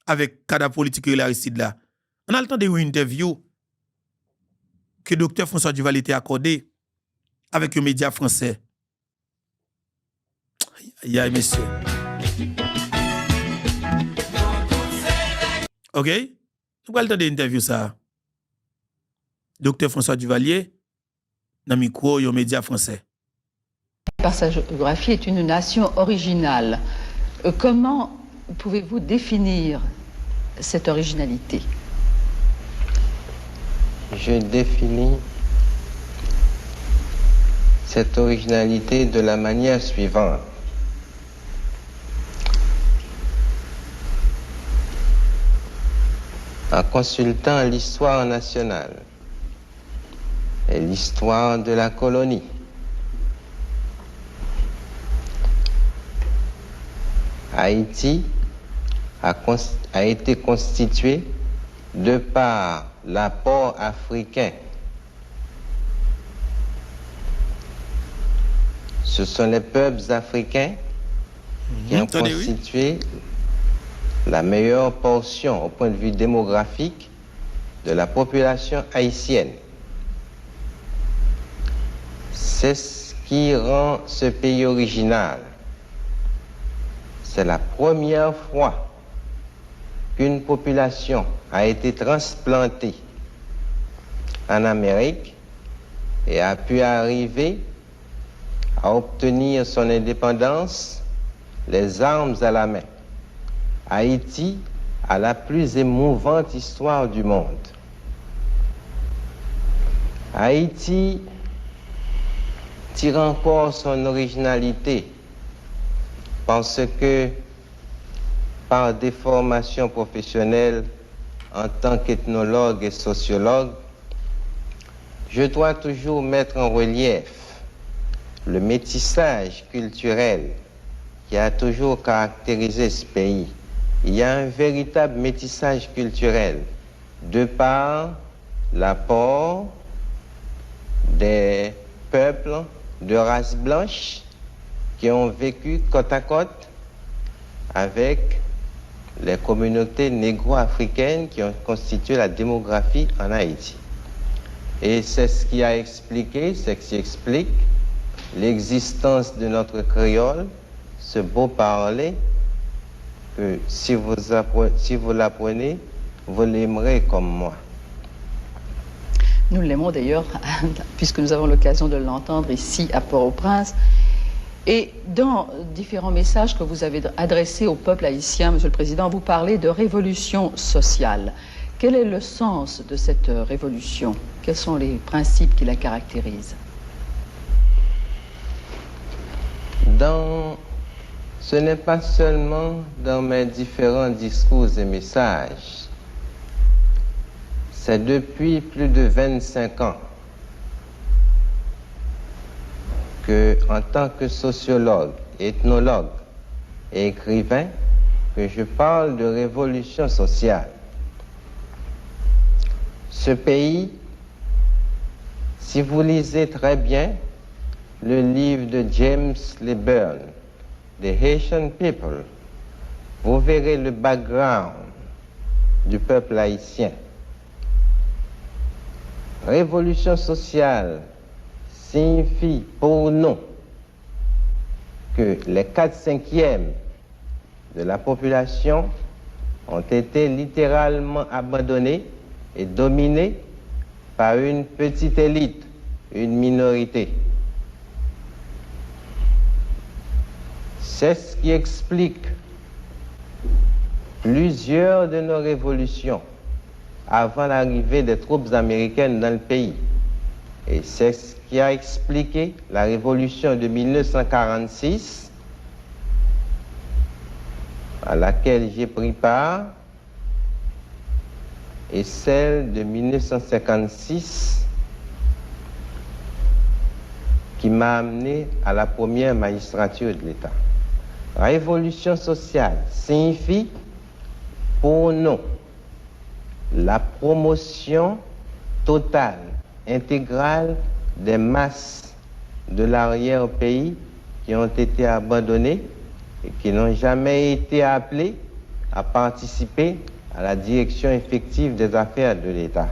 avec cadre politique et Aristide là. On a le temps de une interview que docteur François Duvalier t'a accordé avec un média français. Aïe, monsieur. OK? Nous allons entendre l'interview ça. Docteur François Duvalier, dans le micro, un média français. Par sa géographie, est une nation originale. Comment pouvez-vous définir cette originalité? Je définis cette originalité de la manière suivante. En consultant l'histoire nationale et l'histoire de la colonie, Haïti a été constitué de par l'apport africain. Ce sont les peuples africains qui ont constitué la meilleure portion au point de vue démographique de la population haïtienne. C'est ce qui rend ce pays original. C'est la première fois qu'une population a été transplantée en Amérique et a pu arriver à obtenir son indépendance, les armes à la main. Haïti a la plus émouvante histoire du monde. Haïti tire encore son originalité parce que, par des formations professionnelles en tant qu'ethnologue et sociologue, je dois toujours mettre en relief le métissage culturel qui a toujours caractérisé ce pays. Il y a un véritable métissage culturel de par l'apport des peuples de race blanche qui ont vécu côte à côte avec les communautés négro-africaines qui ont constitué la démographie en Haïti. Et c'est ce qui a expliqué, c'est ce qui explique l'existence de notre créole, ce beau parler que si vous l'apprenez, vous l'aimerez comme moi. Nous l'aimons d'ailleurs, puisque nous avons l'occasion de l'entendre ici à Port-au-Prince. Et dans différents messages que vous avez adressés au peuple haïtien, Monsieur le Président, vous parlez de révolution sociale. Quel est le sens de cette révolution? Quels sont les principes qui la caractérisent? Ce n'est pas seulement dans mes différents discours et messages. C'est depuis plus de 25 ans que, en tant que sociologue, ethnologue et écrivain, que je parle de révolution sociale. Ce pays, si vous lisez très bien le livre de James LeBurn, The Haitian People, vous verrez le background du peuple haïtien. Révolution sociale signifie pour nous que les 4/5 de la population ont été littéralement abandonnés et dominés par une petite élite, une minorité. C'est ce qui explique plusieurs de nos révolutions avant l'arrivée des troupes américaines dans le pays. Et c'est ce qui a expliqué la révolution de 1946, à laquelle j'ai pris part, et celle de 1956, qui m'a amené à la première magistrature de l'État. La révolution sociale signifie pour nous la promotion totale, intégrale des masses de l'arrière-pays qui ont été abandonnées et qui n'ont jamais été appelées à participer à la direction effective des affaires de l'État.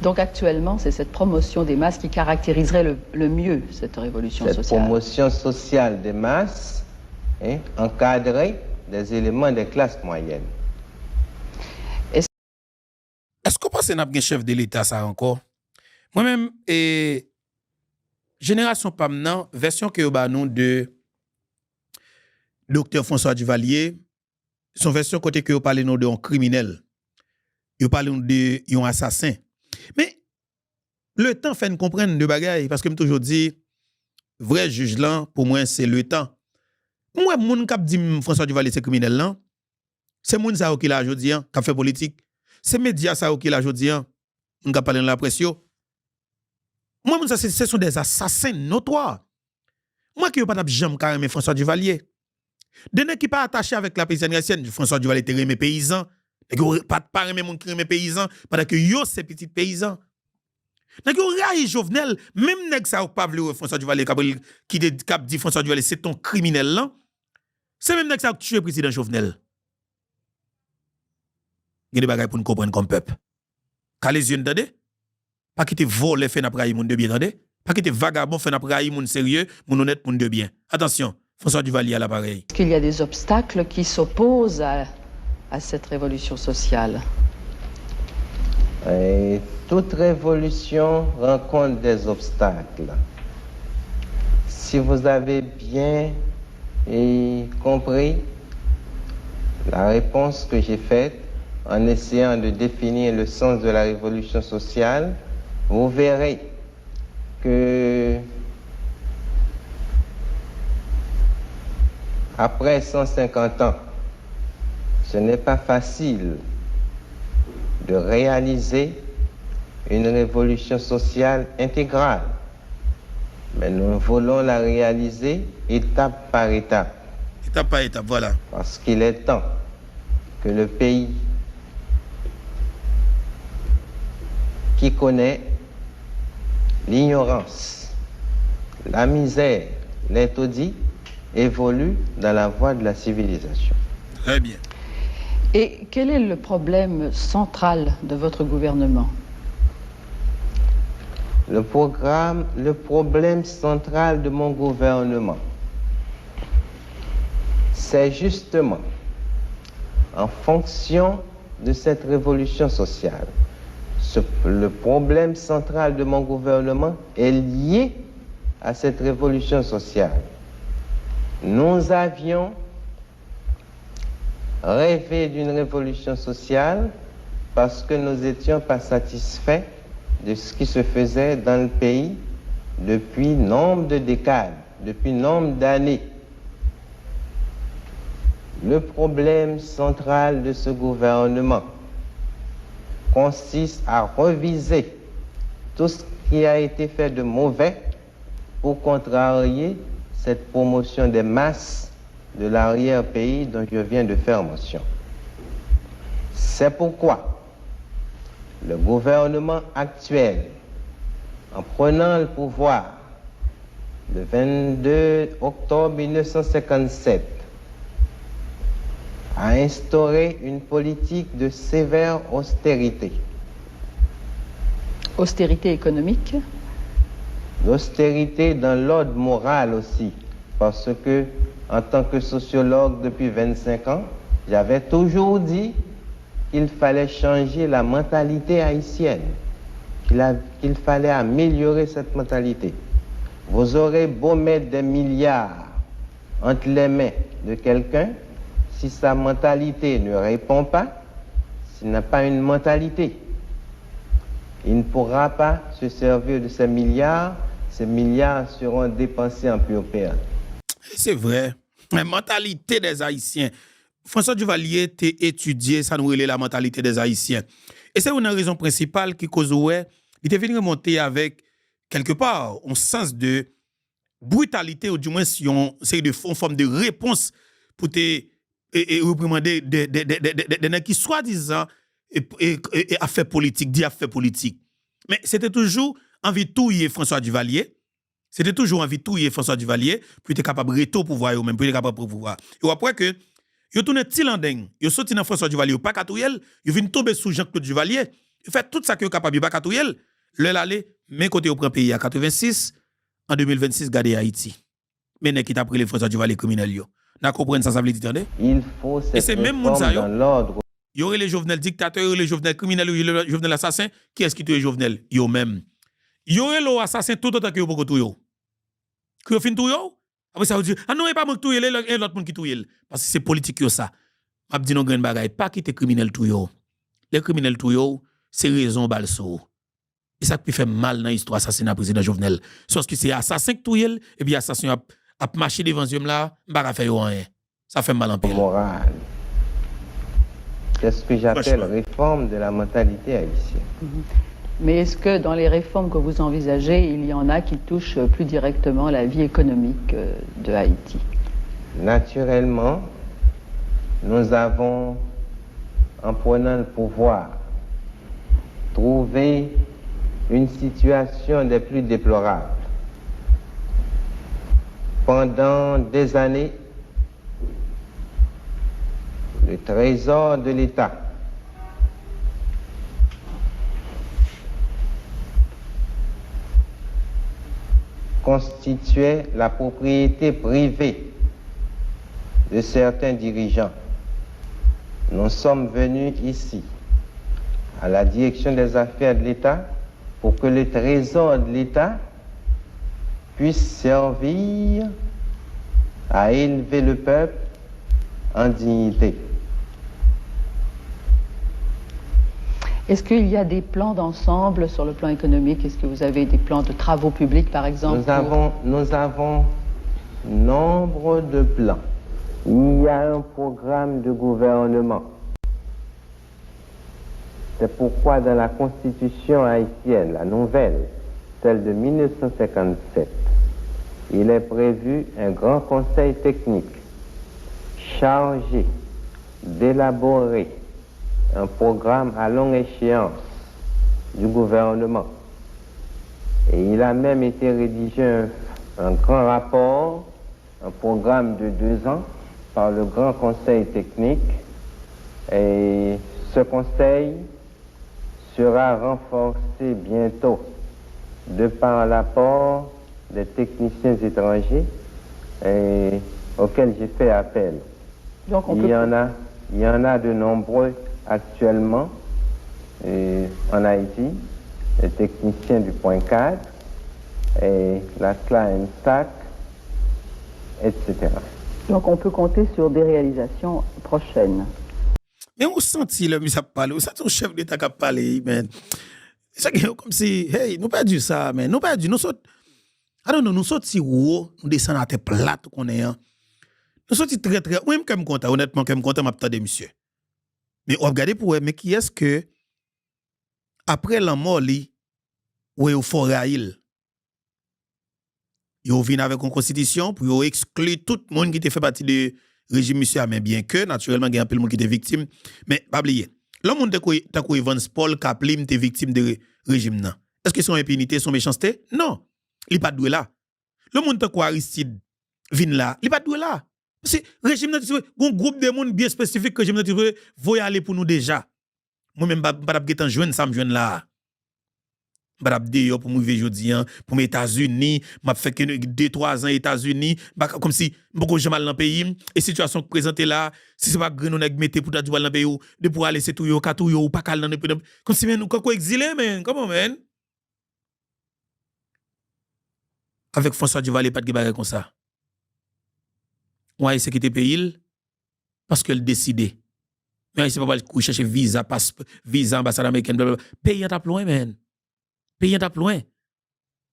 Donc actuellement, c'est cette promotion des masses qui caractériserait le mieux cette révolution sociale. Cette promotion sociale des masses, encadrée des éléments des classes moyennes. Est-ce qu'on pense que nous chef de l'État ça encore? Moi-même, Génération Pamnan, version que vous nous de Dr. François Duvalier, son version côté que vous parlez nous de un criminel. Vous parlez de un assassin. Mais le temps fait nous comprendre de bagaille parce que je toujours dit vrai juge là pour moi c'est le temps. Moi moun k'ap dit François Duvalier c'est criminel là. C'est moun ça qui la jodi an, qui fait politique. C'est médias ça qui la jodi an, on ka parler dans la presse yo. Moi moun ça ce sont des assassins notoires. Moi qui pas jamais carrément François Duvalier. De nèg qui pas attaché avec la paysanne haïtienne, François Duvalier te remet paysan. Et que pas remet moun qui remet paysan pendant que yo c'est petit paysan. Nèg yo raï Jovenel, même nèg ça ou pas vle François Duvalier qui dit François Duvalier c'est ton criminel là. C'est même nèg ça qui tué président Jovenel. Il y a des bagages pour nous comprendre comme peuple. Quand les yeux n'entendez, pas quitter voler fait n'après moun de bien, entendez? Pas quitter vagabond fait n'après moun sérieux, moun honnête moun de bien. Attention, François Duvalier à l'appareil. Est-ce qu'il y a des obstacles qui s'opposent à cette révolution sociale? Et toute révolution rencontre des obstacles. Si vous avez bien compris la réponse que j'ai faite en essayant de définir le sens de la révolution sociale, vous verrez que après 150 ans, ce n'est pas facile de réaliser une révolution sociale intégrale. Mais nous voulons la réaliser étape par étape. Étape par étape, voilà. Parce qu'il est temps que le pays qui connaît l'ignorance, la misère, les taudis, évolue dans la voie de la civilisation. Très bien. Et quel est le problème central de votre gouvernement? Le problème central de mon gouvernement, c'est justement en fonction de cette révolution sociale. Le problème central de mon gouvernement est lié à cette révolution sociale. Nous avions rêvé d'une révolution sociale parce que nous n'étions pas satisfaits de ce qui se faisait dans le pays depuis nombre de décades, depuis nombre d'années. Le problème central de ce gouvernement consiste à reviser tout ce qui a été fait de mauvais pour contrarier cette promotion des masses de l'arrière-pays dont je viens de faire mention. C'est pourquoi le gouvernement actuel, en prenant le pouvoir le 22 octobre 1957, a instauré une politique de sévère austérité. Austérité économique? L'austérité dans l'ordre moral aussi, parce que, en tant que sociologue depuis 25 ans, j'avais toujours dit qu'il fallait changer la mentalité haïtienne, qu'il fallait améliorer cette mentalité. Vous aurez beau mettre des milliards entre les mains de quelqu'un, si sa mentalité ne répond pas, s'il n'a pas une mentalité, il ne pourra pas se servir de ces milliards seront dépensés en pure perte. C'est vrai. La mentalité des Haïtiens. François Duvalier t'a étudié, ça nous relève la mentalité des Haïtiens. Et c'est une raison principale qui cause, ouais, il était venu remonter avec, quelque part, un sens de brutalité, ou du moins, si on c'est de forme de réponse pour te reprimander des qui soi-disant a fait politique, dit a fait politique. Mais c'était toujours envie de touiller François Duvalier. C'était toujours envie de touiller François Duvalier, puis être capable de retourner au pouvoir, ou même, puis être capable de pouvoir. Et après que, yo tourne tilandeng, yo sorti dans François Duvalier, ou pas katouyel, yo vient tomber sous Jean-Claude Duvalier, il fait tout ça que yo capable, yo pas katouyel, le l'aller, mais côté au prend pays à 86, en 2026, gardez Haïti. Mais n'est qui t'a pris les François Duvalier criminel yo. N'a comprendre ça veut dire, il faut cette réforme dans l'ordre. Il y aurait les Jovenel dictateurs, il y aurait les Jovenel criminels, il y aurait les Jovenel assassins. Qui est-ce qui tue les Jovenel? Yo même. Il y aurait les assassins tout autant que yo pour tout yo. Que yo fin tout yo? Après ça veut dire ah non, il pas manque tout yo, et l'autre monde qui tout yo. Parce que c'est politique yo ça. M'a dit non grand bagay, pas quitter criminel tout yo. Les criminels tout yo, c'est raison balso. Et ça qui fait mal dans l'histoire assassinat président Jovenel. Sauf que c'est assassin qui tout yo et puis assassin a marché devant eux là, m'pa faire rien. Ça fait mal en pile. Morale. C'est ce que j'appelle réforme de la mentalité haïtienne. Mais est-ce que dans les réformes que vous envisagez, il y en a qui touchent plus directement la vie économique de Haïti? Naturellement, nous avons, en prenant le pouvoir, trouvé une situation des plus déplorables. Pendant des années, le trésor de l'État constituait la propriété privée de certains dirigeants. Nous sommes venus ici, à la direction des affaires de l'État, pour que le trésor de l'État puisse servir à élever le peuple en dignité. Est-ce qu'il y a des plans d'ensemble sur le plan économique? Est-ce que vous avez des plans de travaux publics, par exemple? Nous avons nombre de plans. Il y a un programme de gouvernement. C'est pourquoi dans la Constitution haïtienne, la nouvelle, celle de 1957, il est prévu un grand conseil technique chargé d'élaborer un programme à longue échéance du gouvernement. Et il a même été rédigé un grand rapport, un programme de 2 ans par le grand conseil technique. Et ce conseil sera renforcé bientôt de par l'apport des techniciens étrangers auxquels j'ai fait appel. Donc il y en a de nombreux actuellement en Haïti, les techniciens du point 4 et la CLA-ENSTAC, etc. Donc on peut compter sur des réalisations prochaines. Mais on sentit le monsieur parler, on sent ton chef d'État qui a parlé, man. C'est comme si, hey, nous pas dit ça, mais nous pas dit, nous sommes, nous sommes si haut, nous descendons à terre plate qu'on est. Nous sommes très, très, moi, je suis content, honnêtement, je suis content, je m'attendais, monsieur. Mais on regarde pour eux, mais qui est-ce que, après la mort, où il faut raïl, ils viennent avec une constitution pour exclure tout le monde qui était fait partie du régime monsieur, mais bien que, naturellement, il y a un peu de monde qui était victime. Mais, pas oublier, l'homme qui a Evans Paul, Kaplim, était victime du régime, non. Est-ce que son impunité, son méchanceté? Non. Il n'est pas doué là. Le monde qui a Aristide vient là, il n'est pas doué là. Parce que le régime, un groupe de monde bien spécifique que le régime voyez aller pour nous déjà. Moi-même, je ne vais pas joindre ça, je là. Je vais pour me aujourd'hui, pour les États-Unis, je fait que 2-3 ans aux États-Unis, comme si beaucoup de mal dans le pays, et situation présentée là, si ce n'est pas Grenon qui mette pour dans le pays, de pour aller, c'est tout, ou pas cal dans le pays, comme si nous sommes exilés, man, comment, man? Avec François Duvalier, pas de bagarre comme ça. On a sécurité pays parce qu'elle décide. Mais c'est pas pour chercher visa, visa, ambassade américaine, pays en loin, man. Pays en loin.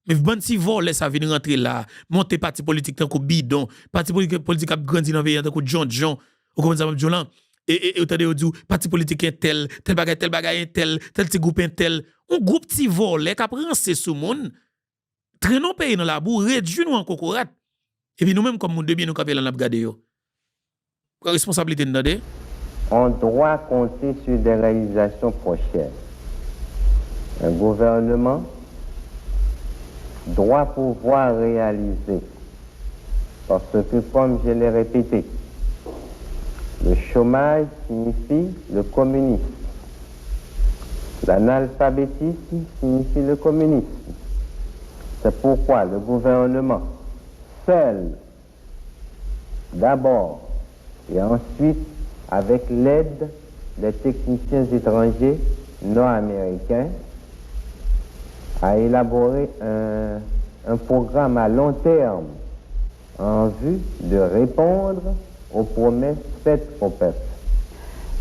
Mais bon si vol ça vient rentrer là, monter parti politique tant que bidon, parti politique a grandi dans le pays tant que John, ou comme ça Jolan. Et vous dit parti politique tel bagaille tel petit groupe tel, un groupe petit vol qui a prancé sous monde. Traînons pays dans la boue, réduit nous en cocorate. Et puis nous-mêmes, comme nous devons nous caper dans la brigade. Quelle responsabilité nous donne? On doit compter sur des réalisations prochaines. Un gouvernement doit pouvoir réaliser. Parce que, comme je l'ai répété, le chômage signifie le communisme. L'analphabétisme signifie le communisme. C'est pourquoi le gouvernement, seul, d'abord, et ensuite avec l'aide des techniciens étrangers nord-américains, a élaboré un programme à long terme en vue de répondre aux promesses faites au peuple.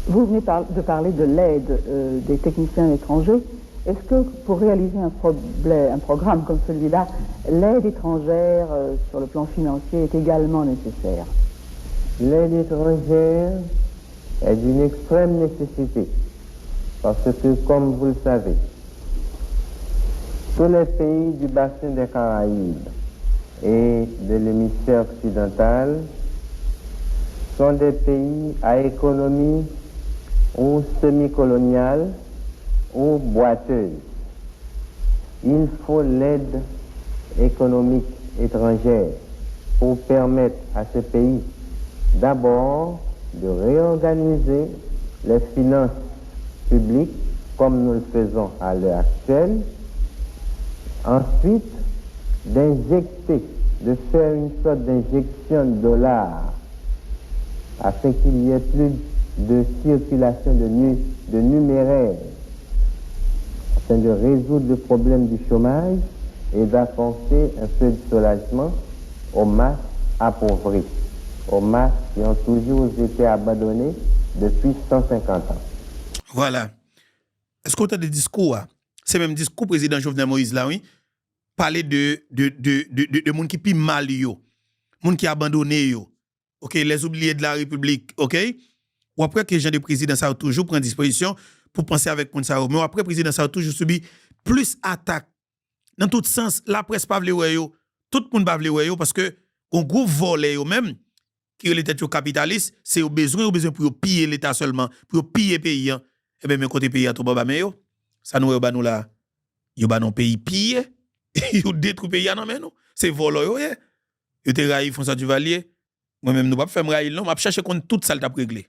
Vous venez de parler de l'aide des techniciens étrangers. Est-ce que pour réaliser un programme comme celui-là, l'aide étrangère sur le plan financier est également nécessaire? L'aide étrangère est d'une extrême nécessité parce que, comme vous le savez, tous les pays du bassin des Caraïbes et de l'hémisphère occidental sont des pays à économie ou semi-coloniale ou boiteuse. Il faut l'aide économique étrangère pour permettre à ces pays d'abord de réorganiser les finances publiques comme nous le faisons à l'heure actuelle, ensuite d'injecter, de faire une sorte d'injection de dollars afin qu'il y ait plus de circulation de numéraire, afin de résoudre le problème du chômage et d'apporter un peu de soulagement aux masses appauvries, aux masses qui ont toujours été abandonnées depuis 150 ans. Voilà. Est-ce qu'on a des discours? C'est même discours président Jovenel Moïse là, oui. Parler de monde qui pis mal yo, monde qui abandonné yo. OK, les oubliés de la République, OK? Ou après que les gens de président ça toujours prend disposition pour penser avec monde ça, mais après président ça toujours subi plus attaque. Dans tout sens, la presse pas vle yo. tout le monde va vouloir yo parce que on groupe volé yo même qui les têtes capitaliste, c'est au besoin pour piller l'état seulement, pour piller pays. Et bien, mais côté pays à tout bas mais yo, ça nous ba nous là, yo ba non pays piller, yo détruit pays non mais nous, c'est volo yo yeah. Yo te raï François Duvalier, moi même nous pas faire raï non, m'a chercher contre tout ça t'a réglé.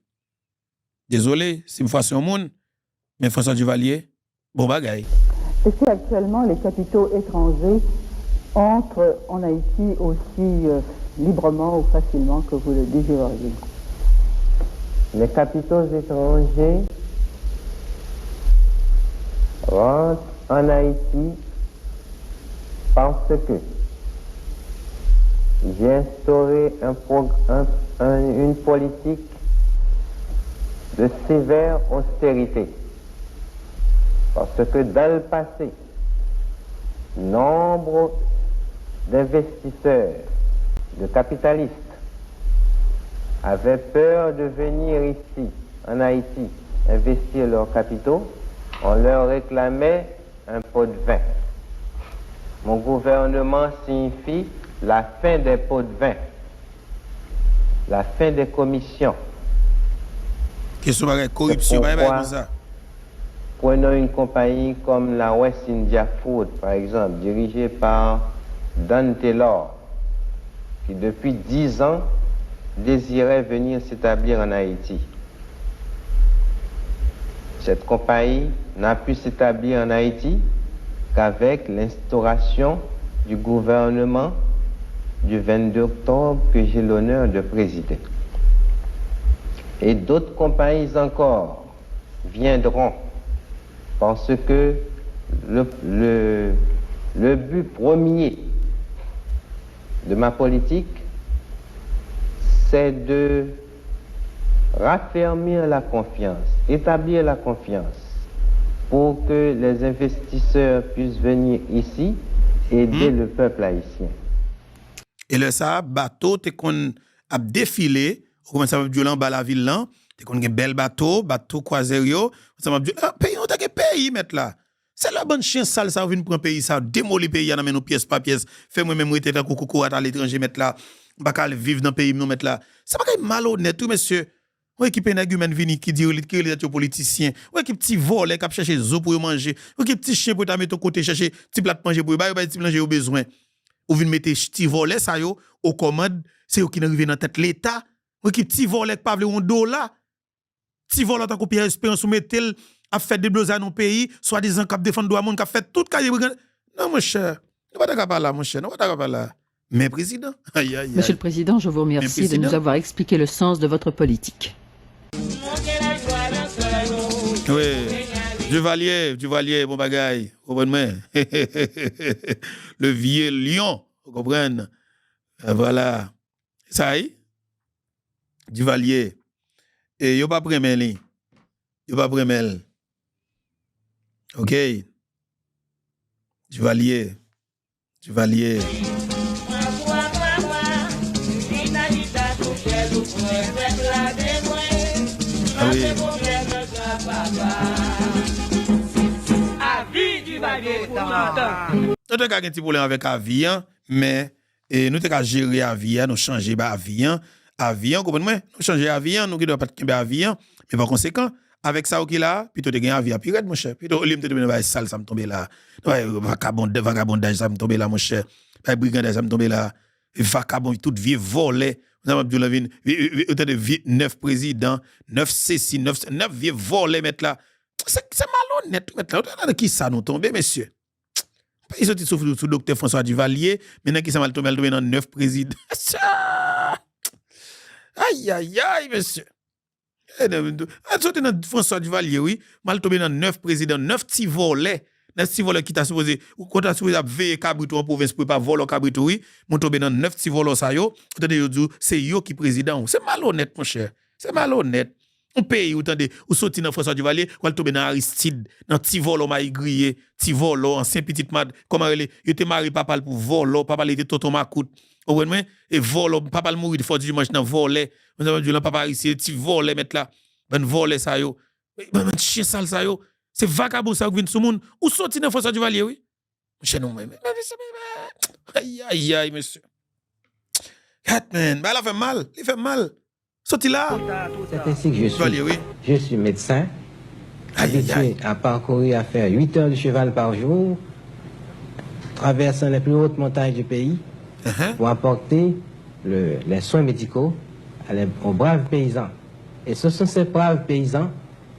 Désolé, si me fasse un monde, mais François Duvalier, bon bagaille. Et si actuellement les capitaux étrangers entrent en Haïti aussi librement ou facilement que vous le désireriez? Les capitaux étrangers rentrent en Haïti parce que j'ai instauré une politique de sévère austérité. Parce que dans le passé, nombre d'investisseurs, de capitalistes, avaient peur de venir ici, en Haïti, investir leurs capitaux. On leur réclamait un pot de vin. Mon gouvernement signifie la fin des pots de vin, la fin des commissions. Question de corruption, comme ça. Prenons une compagnie comme la West India Food, par exemple, dirigée par Don Taylor, qui depuis 10 ans désirait venir s'établir en Haïti. Cette compagnie n'a pu s'établir en Haïti qu'avec l'instauration du gouvernement du 22 octobre que j'ai l'honneur de présider. Et d'autres compagnies encore viendront parce que le but premier de ma politique, c'est de raffermir la confiance, établir la confiance pour que les investisseurs puissent venir ici aider le peuple haïtien. Et le ça, bateau, t'es qu'on a défilé, on commence à dire dans la ville là, t'es qu'on a un bel bateau croisière, ça m'a dit, pays, on t'a que pays, mettre là. C'est la bonne chien sale, ça vient pour un pays, ça démolit pays, y en a nos pièces par pièce, fait moi-même, rester dans coucou à l'étranger, mettre là, pas vivre dans le pays, nous mettre là. C'est pas malhonnête, tout, monsieur. Ou équipe un argument vini qui dit que les politiciens, ou équipe petit volet qui chercher zo pour manger, ou équipe petit chien pour ta mettre côté chercher petit plat manger pour ba petit manger au besoin. Ou vinn mettre petit volet ça yo au commande, c'est eux qui n'arrive dans tête l'état. Ou équipe petit volet qui pas vle un dollar. Petit volet tant copier espérance ou mettel a fait des blozes dans pays, soit des cap défendre droit monde qui a fait tout cahier. Non mon cher, ne pas ta parler mon cher, ne pas ta parler. Mais président, aïe aïe. Monsieur le Président, je vous remercie de nous avoir expliqué le sens de votre politique. Oui, Duvalier, bon bagaille, comprenez-moi. Le vieux lion, vous comprenez? Voilà. Ça y est, Duvalier. Et yo pas premel li. Yo pas premel. OK. Duvalier. Ah oui. Nous avons un petit problème avec avion, mais nous avons géré avion, nous changer avion, comprenez-moi? Nous changer avion, nous ne devons pas de avion, mais par conséquent, avec ça, qui là, plutôt de gagner avion, puis mon cher, plutôt au lieu de me sale, ça me tombe là. Vagabondage, ça me tombe là, mon cher. Brigandage, ça me tombe là. Vagabond, toute vie volée. Nous avons dit, 9 présidents, 9 ceci, 9 vieux volés, mettre là. C'est malhonnête, mettre là. Qui ça nous tombe, messieurs? Ils sont sous le docteur François Duvalier, maintenant qui ça mal tomber dans 9 présidents. Aïe, monsieur. Sorti dans François Duvalier, oui, mal tombé dans 9 présidents, 9 petits volets. 9 petits volets qui t'a supposé, ou quand t'a supposé veiller cabrito en province pour pas voler cabrito, oui, mon tombé dans 9 petits volets ça yo, c'est yo qui président. C'est malhonnête, mon cher. C'est malhonnête. Un pays où ou sorti dans François Duvalier, ou tomber dans Aristide, dans petit volo maï grillé, petit volo, ancien petit mad, comment il était marié papa pour volo, papa était tonton macoute. Vous comprenez? Et volo, papa le mourir de fois dimanche dans voler. Vous avez dit papa ici, petit voler mettre là, ben voler ça yo. Ben chien sale ça yo. C'est vagabond ça qui vient sur monde. Ou sorti dans François Duvalier oui. Chez nous même. Aïe, aïe, monsieur. Catman, bah, il fait mal. Sorti là. C'est ainsi que je suis. Valier, oui. Je suis médecin, Aïe, aïe, aïe. habitué à parcourir, à faire 8 heures de cheval par jour, traversant les plus hautes montagnes du pays, pour apporter les soins médicaux aux braves paysans. Et ce sont ces braves paysans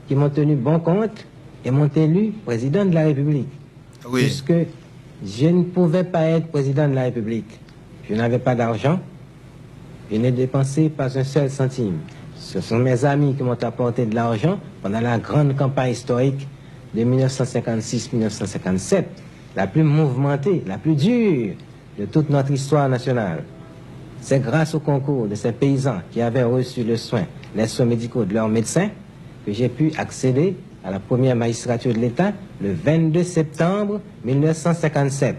qui m'ont tenu bon compte et m'ont élu président de la République. Oui. Puisque je ne pouvais pas être président de la République. Je n'avais pas d'argent. Je n'ai dépensé pas un seul centime. Ce sont mes amis qui m'ont apporté de l'argent pendant la grande campagne historique de 1956-1957, la plus mouvementée, la plus dure de toute notre histoire nationale. C'est grâce au concours de ces paysans qui avaient reçu les soins médicaux de leurs médecins que j'ai pu accéder à la première magistrature de l'État le 22 septembre 1957.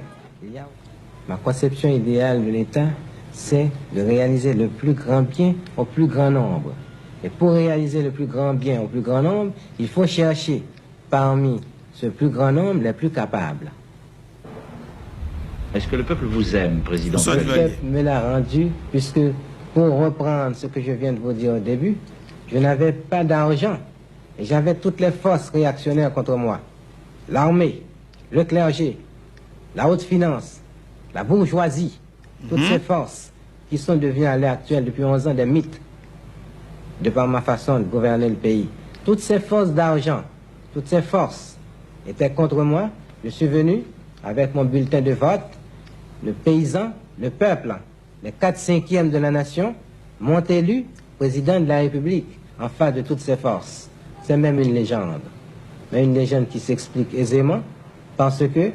Ma conception idéale de l'État, c'est de réaliser le plus grand bien au plus grand nombre. Et pour réaliser le plus grand bien au plus grand nombre, il faut chercher parmi ce plus grand nombre les plus capables. Est-ce que le peuple vous aime, Président? Le peuple me l'a rendu, puisque, pour reprendre ce que je viens de vous dire au début, je n'avais pas d'argent et j'avais toutes les forces réactionnaires contre moi. L'armée, le clergé, la haute finance, la bourgeoisie, toutes ces forces qui sont devenues à l'heure actuelle depuis 11 ans des mythes, de par ma façon de gouverner le pays. Toutes ces forces d'argent, toutes ces forces étaient contre moi. Je suis venu avec mon bulletin de vote. Le paysan, le peuple, les 4/5 de la nation m'ont élu président de la République en face de toutes ces forces. C'est même une légende. Mais une légende qui s'explique aisément parce que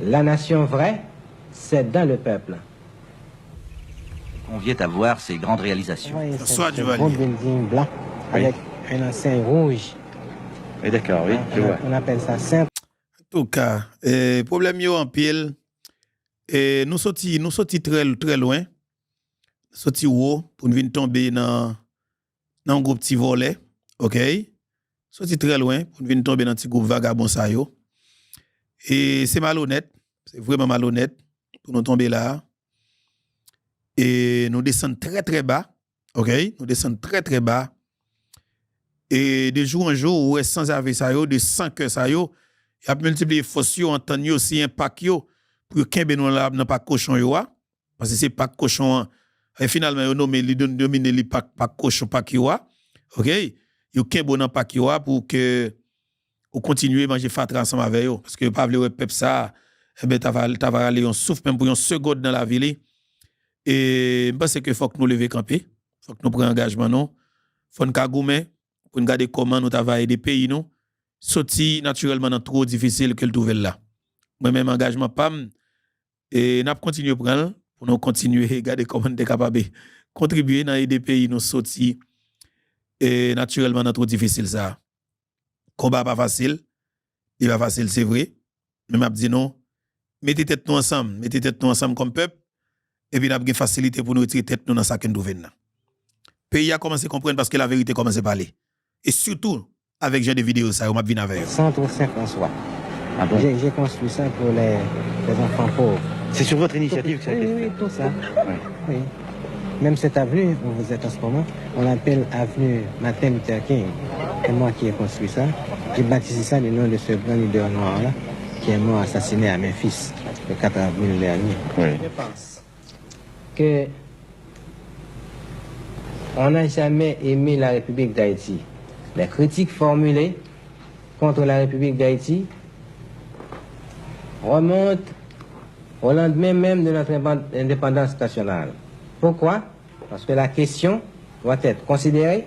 la nation vraie, c'est dans le peuple. On vient à voir ces grandes réalisations. Oui, Soit c'est du un Valier. gros building blanc avec un enseigne rouge. Oui, d'accord, oui, je vois. On appelle ça Saint. En tout cas, problème yo en pile. Et nous sorti très loin. Sorti haut pour nous venir tomber dans un groupe petit volet. OK? Sorti très loin pour nous venir tomber dans un petit groupe vagabond ça yo. Et c'est malhonnête, c'est vraiment malhonnête pour nous tomber là. Et nous descendons très très bas. OK? Nous descendons très très bas. Et de jour en jour, ou sans avoir ça yo, de 100 que ça yo, il y a multiplié force yo, entendre aussi impact yo pour que nous là n'a pas cochon yo parce que c'est pas cochon et finalement yo nommé li dominer li pas cochon pas ki wa. OK? Yo kembo nan pas ki wa pour que ou continuer manger fatra ensemble avec yo parce que pas vle peuple ça eh ben ta va aller on souffle même pour une seconde dans la ville. Et je pense que faut que nous lever camper, faut que nous prenions engagement non, faut nous kagoumer pour nous garder comment nous travailler des pays non, sorti naturellement dans trop difficile que le trouver là. Moi même engagement pam et n'a continuer prendre pour nous continuer garder comment nous capable contribuer dans des pays nous sorti et naturellement dans trop difficile ça. Combat pas facile, il pas facile c'est vrai, mais m'a dit non, mettez tête nous ensemble comme peuple. Et puis, nous avons une facilité pour nous retirer tête nous dans ça que nous venons. Le pays a commencé à comprendre parce que la vérité commence à parler. Et surtout, avec j'ai des vidéos, ça, on m'a vu avec. Centre Saint-François. Ah bon? J'ai construit ça pour les enfants pauvres. C'est sur votre initiative que ça a été fait? Oui, tout ça. Oui. Oui. Même cette avenue où vous êtes en ce moment, on l'appelle avenue Martin Luther King. C'est moi qui ai construit ça. J'ai baptisé ça le nom de ce grand leader noir-là qui est mort assassiné à Memphis le 4 avril dernier. Oui. Je pense que on n'a jamais aimé la République d'Haïti. Les critiques formulées contre la République d'Haïti remontent au lendemain même de notre indépendance nationale. Pourquoi? Parce que la question doit être considérée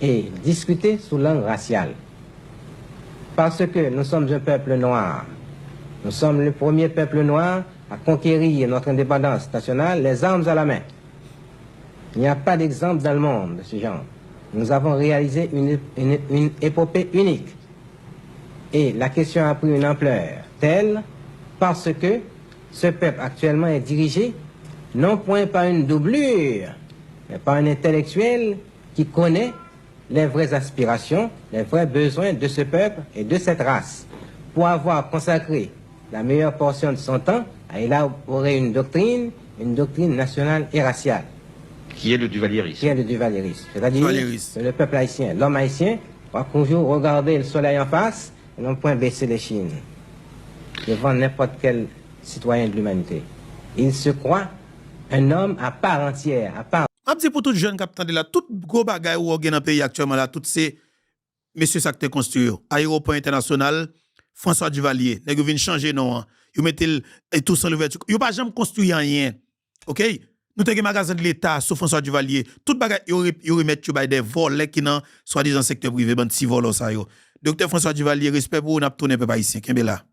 et discutée sous l'angle racial. Parce que nous sommes un peuple noir. Nous sommes le premier peuple noir à conquérir notre indépendance nationale, les armes à la main. Il n'y a pas d'exemple dans le monde de ce genre. Nous avons réalisé une épopée unique. Et la question a pris une ampleur telle parce que ce peuple actuellement est dirigé non point par une doublure, mais par un intellectuel qui connaît les vraies aspirations, les vrais besoins de ce peuple et de cette race, pour avoir consacré la meilleure portion de son temps a élaboré une doctrine nationale et raciale. Qui est le duvalierisme. Qui est le duvalierisme. C'est-à-dire Duvalierisme. que le peuple haïtien, l'homme haïtien, va toujours regarder le soleil en face et non point baisser les chines devant n'importe quel citoyen de l'humanité. Il se croit un homme à part entière, à part. Je dis pour tout jeune qui attendent là, tout gros bagay ou dans le pays actuellement là, tout ces messieurs ça qui construit. Aéroport international, François Duvalier, nèg vinn changer non. Yo mettel et tout sans l'ouverture. Yo pas jamais construit rien. OK? Nous avons un magasin de l'État sous François Duvalier. Tout bagay yo remettre yo bay des volets qui dans soi-disant secteur privé, ban si volos ça yo. Docteur François Duvalier, respect pour vous, n'a tourner peuple haïtien. Kembe là.